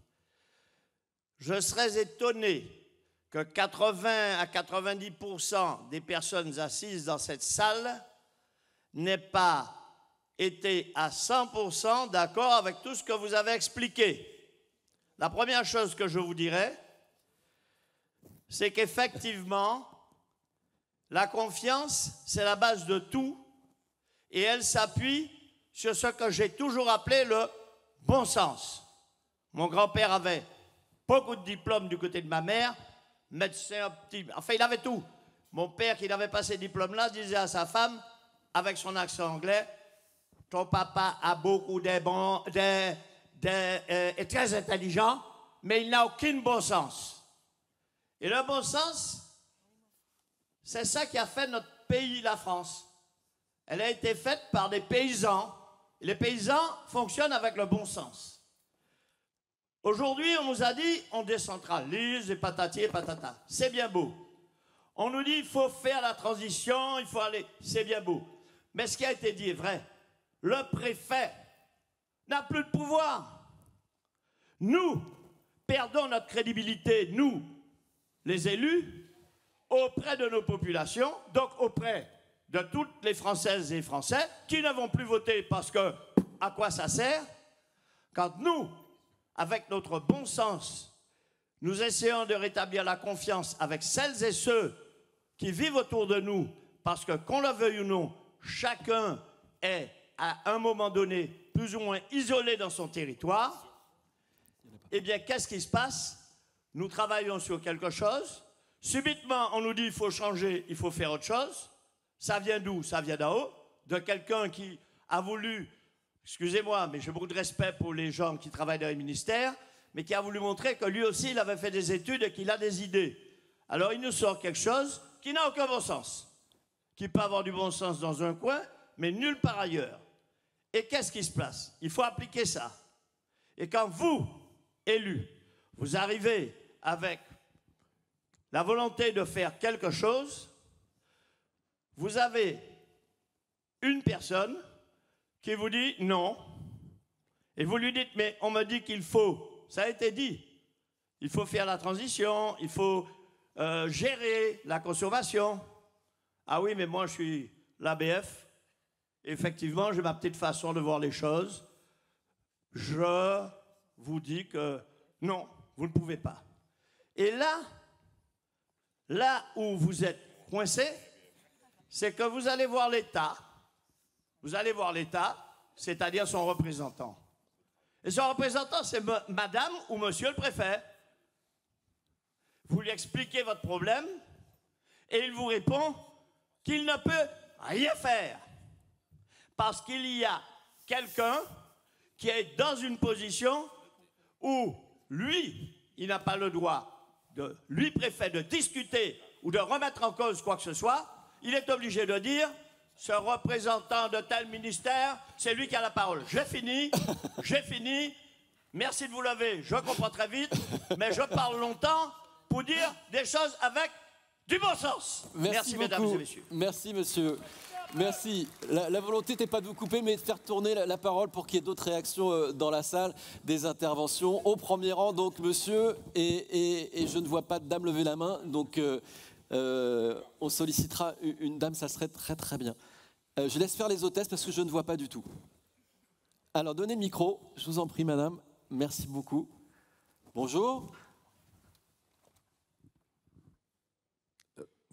Je serais étonné que 80 à 90% des personnes assises dans cette salle n'aient pas été à 100% d'accord avec tout ce que vous avez expliqué. La première chose que je vous dirais, c'est qu'effectivement, la confiance, c'est la base de tout. Et elle s'appuie sur ce que j'ai toujours appelé le bon sens. Mon grand-père avait beaucoup de diplômes du côté de ma mère, médecin, enfin il avait tout. Mon père, qui n'avait pas ces diplômes-là, disait à sa femme, avec son accent anglais, « Ton papa a beaucoup est très intelligent, mais il n'a aucun bon sens. » Et le bon sens, c'est ça qui a fait notre pays, la France. Elle a été faite par des paysans. Les paysans fonctionnent avec le bon sens. Aujourd'hui, on nous a dit, on décentralise, et patati et patata. C'est bien beau. On nous dit, il faut faire la transition, il faut aller... C'est bien beau. Mais ce qui a été dit est vrai. Le préfet n'a plus de pouvoir. Nous perdons notre crédibilité, nous, les élus, auprès de nos populations, donc auprès de toutes les Françaises et Français qui ne vont plus voter parce que, à quoi ça sert? Quand nous, avec notre bon sens, nous essayons de rétablir la confiance avec celles et ceux qui vivent autour de nous, parce que, qu'on le veuille ou non, chacun est, à un moment donné, plus ou moins isolé dans son territoire, eh bien, qu'est-ce qui se passe? Nous travaillons sur quelque chose, subitement, on nous dit il faut changer, il faut faire autre chose. Ça vient d'où? Ça vient d'en haut, de quelqu'un qui a voulu, excusez-moi, mais j'ai beaucoup de respect pour les gens qui travaillent dans les ministères, mais qui a voulu montrer que lui aussi, il avait fait des études et qu'il a des idées. Alors, il nous sort quelque chose qui n'a aucun bon sens. qui peut avoir du bon sens dans un coin, mais nulle part ailleurs. Et qu'est-ce qui se passe? Il faut appliquer ça. Et quand vous, élus, vous arrivez avec la volonté de faire quelque chose, vous avez une personne qui vous dit non, et vous lui dites, mais on me dit qu'il faut, ça a été dit, il faut faire la transition, il faut gérer la consommation. Ah oui, mais moi je suis l'ABF, effectivement j'ai ma petite façon de voir les choses, je vous dis que non, vous ne pouvez pas. Et là où vous êtes coincé, c'est que vous allez voir l'État, c'est-à-dire son représentant. Et son représentant, c'est madame ou monsieur le préfet. Vous lui expliquez votre problème et il vous répond qu'il ne peut rien faire parce qu'il y a quelqu'un qui est dans une position où lui, il n'a pas le droit, lui préfet, de discuter ou de remettre en cause quoi que ce soit. Il est obligé de dire, ce représentant de tel ministère, c'est lui qui a la parole. J'ai fini, merci de vous lever, je comprends très vite, mais je parle longtemps pour dire des choses avec du bon sens. Merci mesdames et messieurs. Merci monsieur. Merci. La volonté n'était pas de vous couper, mais de faire tourner la parole pour qu'il y ait d'autres réactions dans la salle, des interventions. Au premier rang, donc, monsieur, et je ne vois pas de dame lever la main, donc on sollicitera une dame, ça serait très très bien. Je laisse faire les hôtesses parce que je ne vois pas du tout. Alors, donnez le micro, je vous en prie, madame. Merci beaucoup. Bonjour.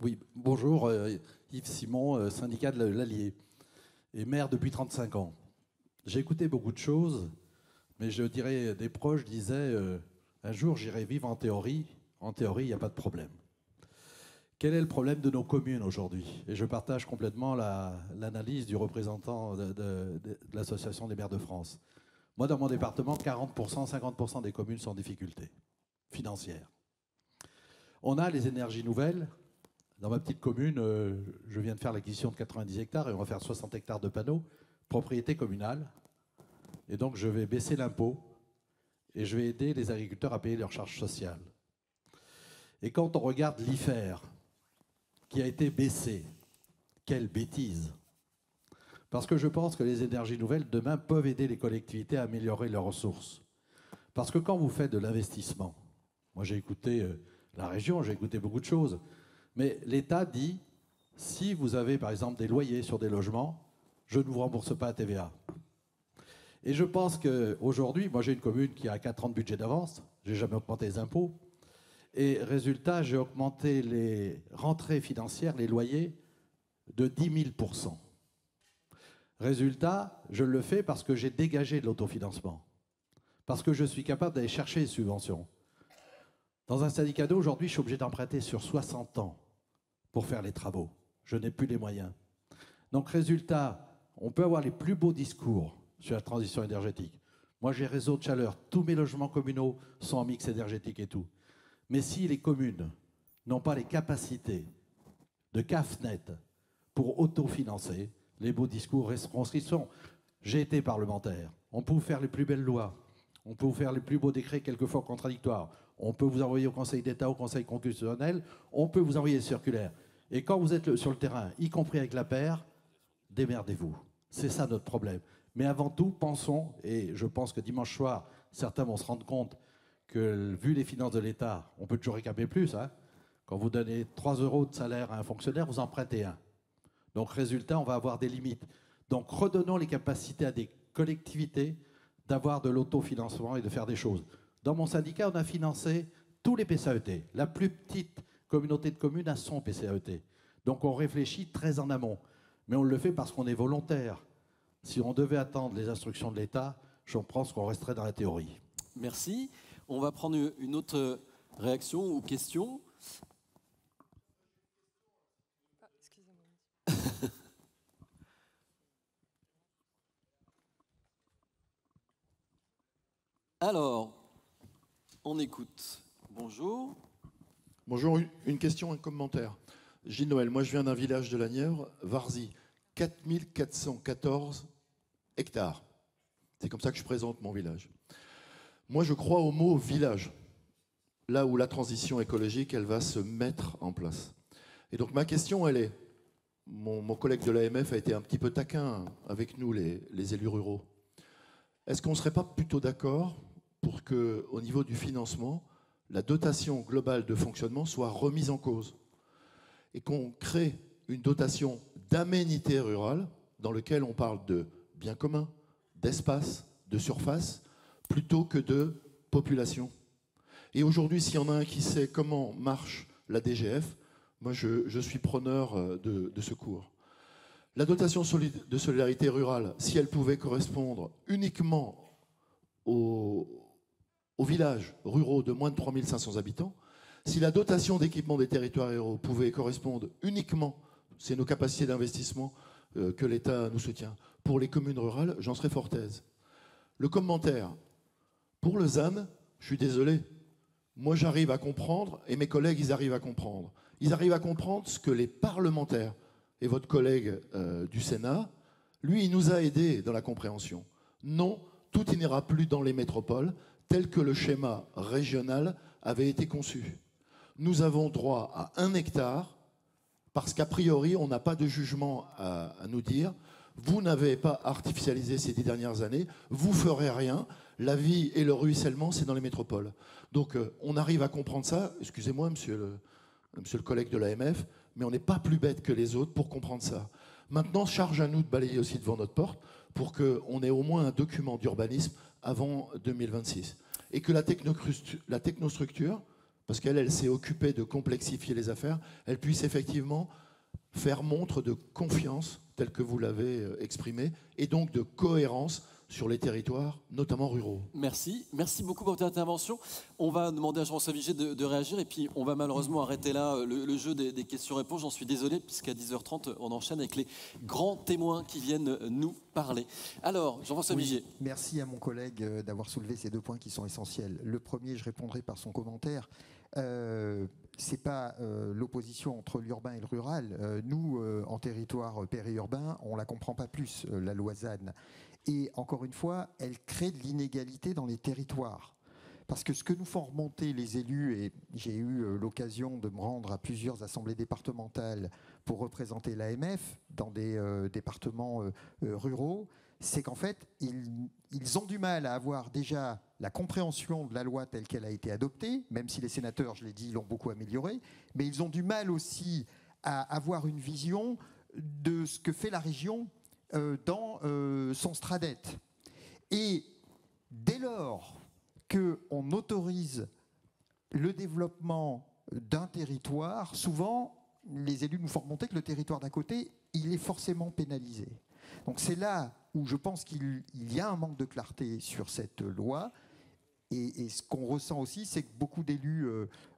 Oui, bonjour. Yves Simon, syndicat de l'Allier, et maire depuis 35 ans. J'ai écouté beaucoup de choses, mais je dirais, des proches disaient un jour j'irai vivre en théorie, il n'y a pas de problème. Quel est le problème de nos communes aujourd'hui? Et je partage complètement l'analyse du représentant de l'Association des maires de France. Moi, dans mon département, 40%, 50% des communes sont en difficulté financière. On a les énergies nouvelles. Dans ma petite commune, je viens de faire l'acquisition de 90 hectares et on va faire 60 hectares de panneaux, propriété communale. Et donc, je vais baisser l'impôt et je vais aider les agriculteurs à payer leurs charges sociales. Et quand on regarde l'IFER, qui a été baissé, quelle bêtise! Parce que je pense que les énergies nouvelles, demain, peuvent aider les collectivités à améliorer leurs ressources. Parce que quand vous faites de l'investissement, moi j'ai écouté la région, j'ai écouté beaucoup de choses, mais l'État dit, si vous avez par exemple des loyers sur des logements, je ne vous rembourse pas la TVA. Et je pense qu'aujourd'hui, moi j'ai une commune qui a 4 ans de budget d'avance, j'ai jamais augmenté les impôts, et résultat, j'ai augmenté les rentrées financières, les loyers, de 10 000%. Résultat, je le fais parce que j'ai dégagé de l'autofinancement, parce que je suis capable d'aller chercher les subventions. Dans un syndicat d'eau, aujourd'hui, je suis obligé d'emprunter sur 60 ans pour faire les travaux. Je n'ai plus les moyens. Donc, résultat, on peut avoir les plus beaux discours sur la transition énergétique. Moi, j'ai réseau de chaleur. Tous mes logements communaux sont en mix énergétique et tout. Mais si les communes n'ont pas les capacités de CAFNet pour autofinancer, les beaux discours resteront ce qu'ils sont. J'ai été parlementaire. On peut vous faire les plus belles lois. On peut vous faire les plus beaux décrets, quelquefois contradictoires. On peut vous envoyer au Conseil d'État, au Conseil constitutionnel. On peut vous envoyer des circulaires. Et quand vous êtes sur le terrain, y compris avec la paire, démerdez-vous. C'est ça notre problème. Mais avant tout, pensons, et je pense que dimanche soir, certains vont se rendre compte que, vu les finances de l'État, on peut toujours réclamer plus. Hein. Quand vous donnez 3 € de salaire à un fonctionnaire, vous empruntez 1. Donc, résultat, on va avoir des limites. Donc, redonnons les capacités à des collectivités d'avoir de l'autofinancement et de faire des choses. Dans mon syndicat, on a financé tous les PCAET. La plus petite communauté de communes a son PCAET. Donc, on réfléchit très en amont. Mais on le fait parce qu'on est volontaire. Si on devait attendre les instructions de l'État, je pense qu'on resterait dans la théorie. Merci. On va prendre une autre réaction ou question. Alors, on écoute. Bonjour. Bonjour, une question, un commentaire. Gilles Noël, moi je viens d'un village de la Nièvre, Varzy, 4414 hectares. C'est comme ça que je présente mon village. Moi je crois au mot village, là où la transition écologique, elle va se mettre en place. Et donc ma question, elle est, mon collègue de l'AMF a été un petit peu taquin avec nous, les élus ruraux. Est-ce qu'on ne serait pas plutôt d'accord pour qu'au niveau du financement, la dotation globale de fonctionnement soit remise en cause et qu'on crée une dotation d'aménité rurale dans laquelle on parle de biens communs, d'espace, de surface, plutôt que de population. Et aujourd'hui, s'il y en a un qui sait comment marche la DGF, moi je suis preneur de secours. La dotation de solidarité rurale, si elle pouvait correspondre uniquement aux villages ruraux de moins de 3500 habitants, si la dotation d'équipement des territoires ruraux pouvait correspondre uniquement, c'est nos capacités d'investissement que l'État nous soutient, pour les communes rurales, j'en serais fort aise. Le commentaire, pour le ZAN, je suis désolé, moi j'arrive à comprendre, et mes collègues, ils arrivent à comprendre. Ils arrivent à comprendre ce que les parlementaires, et votre collègue du Sénat, lui, il nous a aidés dans la compréhension. Non, tout n'ira plus dans les métropoles, tel que le schéma régional avait été conçu. Nous avons droit à 1 hectare, parce qu'a priori, on n'a pas de jugement à nous dire. Vous n'avez pas artificialisé ces 10 dernières années, vous ferez rien. La vie et le ruissellement, c'est dans les métropoles. Donc, on arrive à comprendre ça. Excusez-moi, monsieur le collègue de l'AMF, mais on n'est pas plus bête que les autres pour comprendre ça. Maintenant, charge à nous de balayer aussi devant notre porte pour qu'on ait au moins un document d'urbanisme avant 2026. Et que la technostructure, parce qu'elle s'est occupée de complexifier les affaires, elle puisse effectivement faire montre de confiance, tel que vous l'avez exprimé, et donc de cohérence sur les territoires, notamment ruraux. Merci. Merci beaucoup pour votre intervention. On va demander à Jean-François Vigier de réagir et puis on va malheureusement arrêter là le jeu des questions-réponses. J'en suis désolé puisqu'à 10h30, on enchaîne avec les grands témoins qui viennent nous parler. Alors, Jean-François Vigier. Merci à mon collègue d'avoir soulevé ces 2 points qui sont essentiels. Le premier, je répondrai par son commentaire. C'est pas l'opposition entre l'urbain et le rural. Nous, en territoire périurbain, on la comprend pas plus, la loi ZAN. Et encore une fois, elle crée de l'inégalité dans les territoires. Parce que ce que nous font remonter les élus, et j'ai eu l'occasion de me rendre à plusieurs assemblées départementales pour représenter l'AMF dans des départements ruraux, c'est qu'en fait, ils ont du mal à avoir déjà la compréhension de la loi telle qu'elle a été adoptée, même si les sénateurs, je l'ai dit, l'ont beaucoup améliorée, mais ils ont du mal aussi à avoir une vision de ce que fait la région dans son STRADET. Et dès lors qu'on autorise le développement d'un territoire, souvent, les élus nous font remonter que le territoire d'à côté, il est forcément pénalisé. Donc c'est là où je pense qu'il y a un manque de clarté sur cette loi. Et ce qu'on ressent aussi, c'est que beaucoup d'élus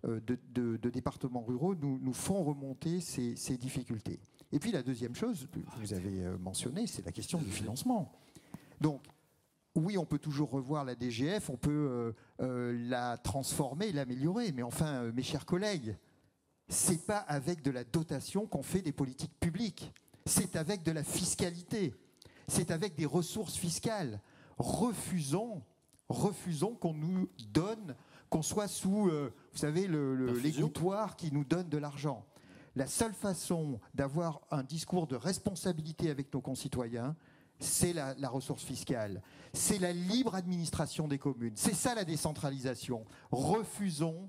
de départements ruraux nous font remonter ces difficultés. Et puis la deuxième chose, que vous avez mentionné, c'est la question du financement. Donc, oui, on peut toujours revoir la DGF, on peut la transformer, l'améliorer, mais enfin, mes chers collègues, c'est pas avec de la dotation qu'on fait des politiques publiques, c'est avec de la fiscalité, c'est avec des ressources fiscales. Refusons qu'on nous donne, qu'on soit sous, vous savez, l'égouttoir qui nous donne de l'argent. La seule façon d'avoir un discours de responsabilité avec nos concitoyens, c'est la ressource fiscale. C'est la libre administration des communes. C'est ça la décentralisation. Refusons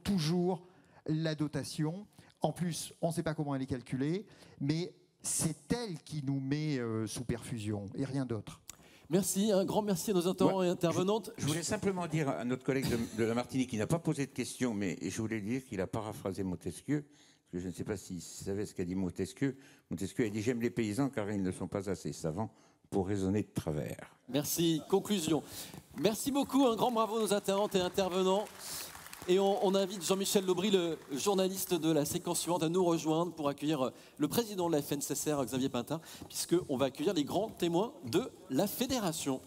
toujours la dotation. En plus, on ne sait pas comment elle est calculée, mais c'est elle qui nous met sous perfusion et rien d'autre. Merci, un grand merci à nos intervenants et intervenantes. Je voulais simplement dire à notre collègue de la Martinique qui n'a pas posé de questions, mais je voulais dire qu'il a paraphrasé Montesquieu. Parce que je ne sais pas s'il savait ce qu'a dit Montesquieu. Montesquieu a dit « J'aime les paysans car ils ne sont pas assez savants pour raisonner de travers ». Merci. Conclusion. Merci beaucoup. Un grand bravo à nos intervenantes et intervenants. Et on invite Jean-Michel Laubry, le journaliste de la séquence suivante, à nous rejoindre pour accueillir le président de la FNCSR, Xavier Pintin, puisqu'on va accueillir les grands témoins de la fédération.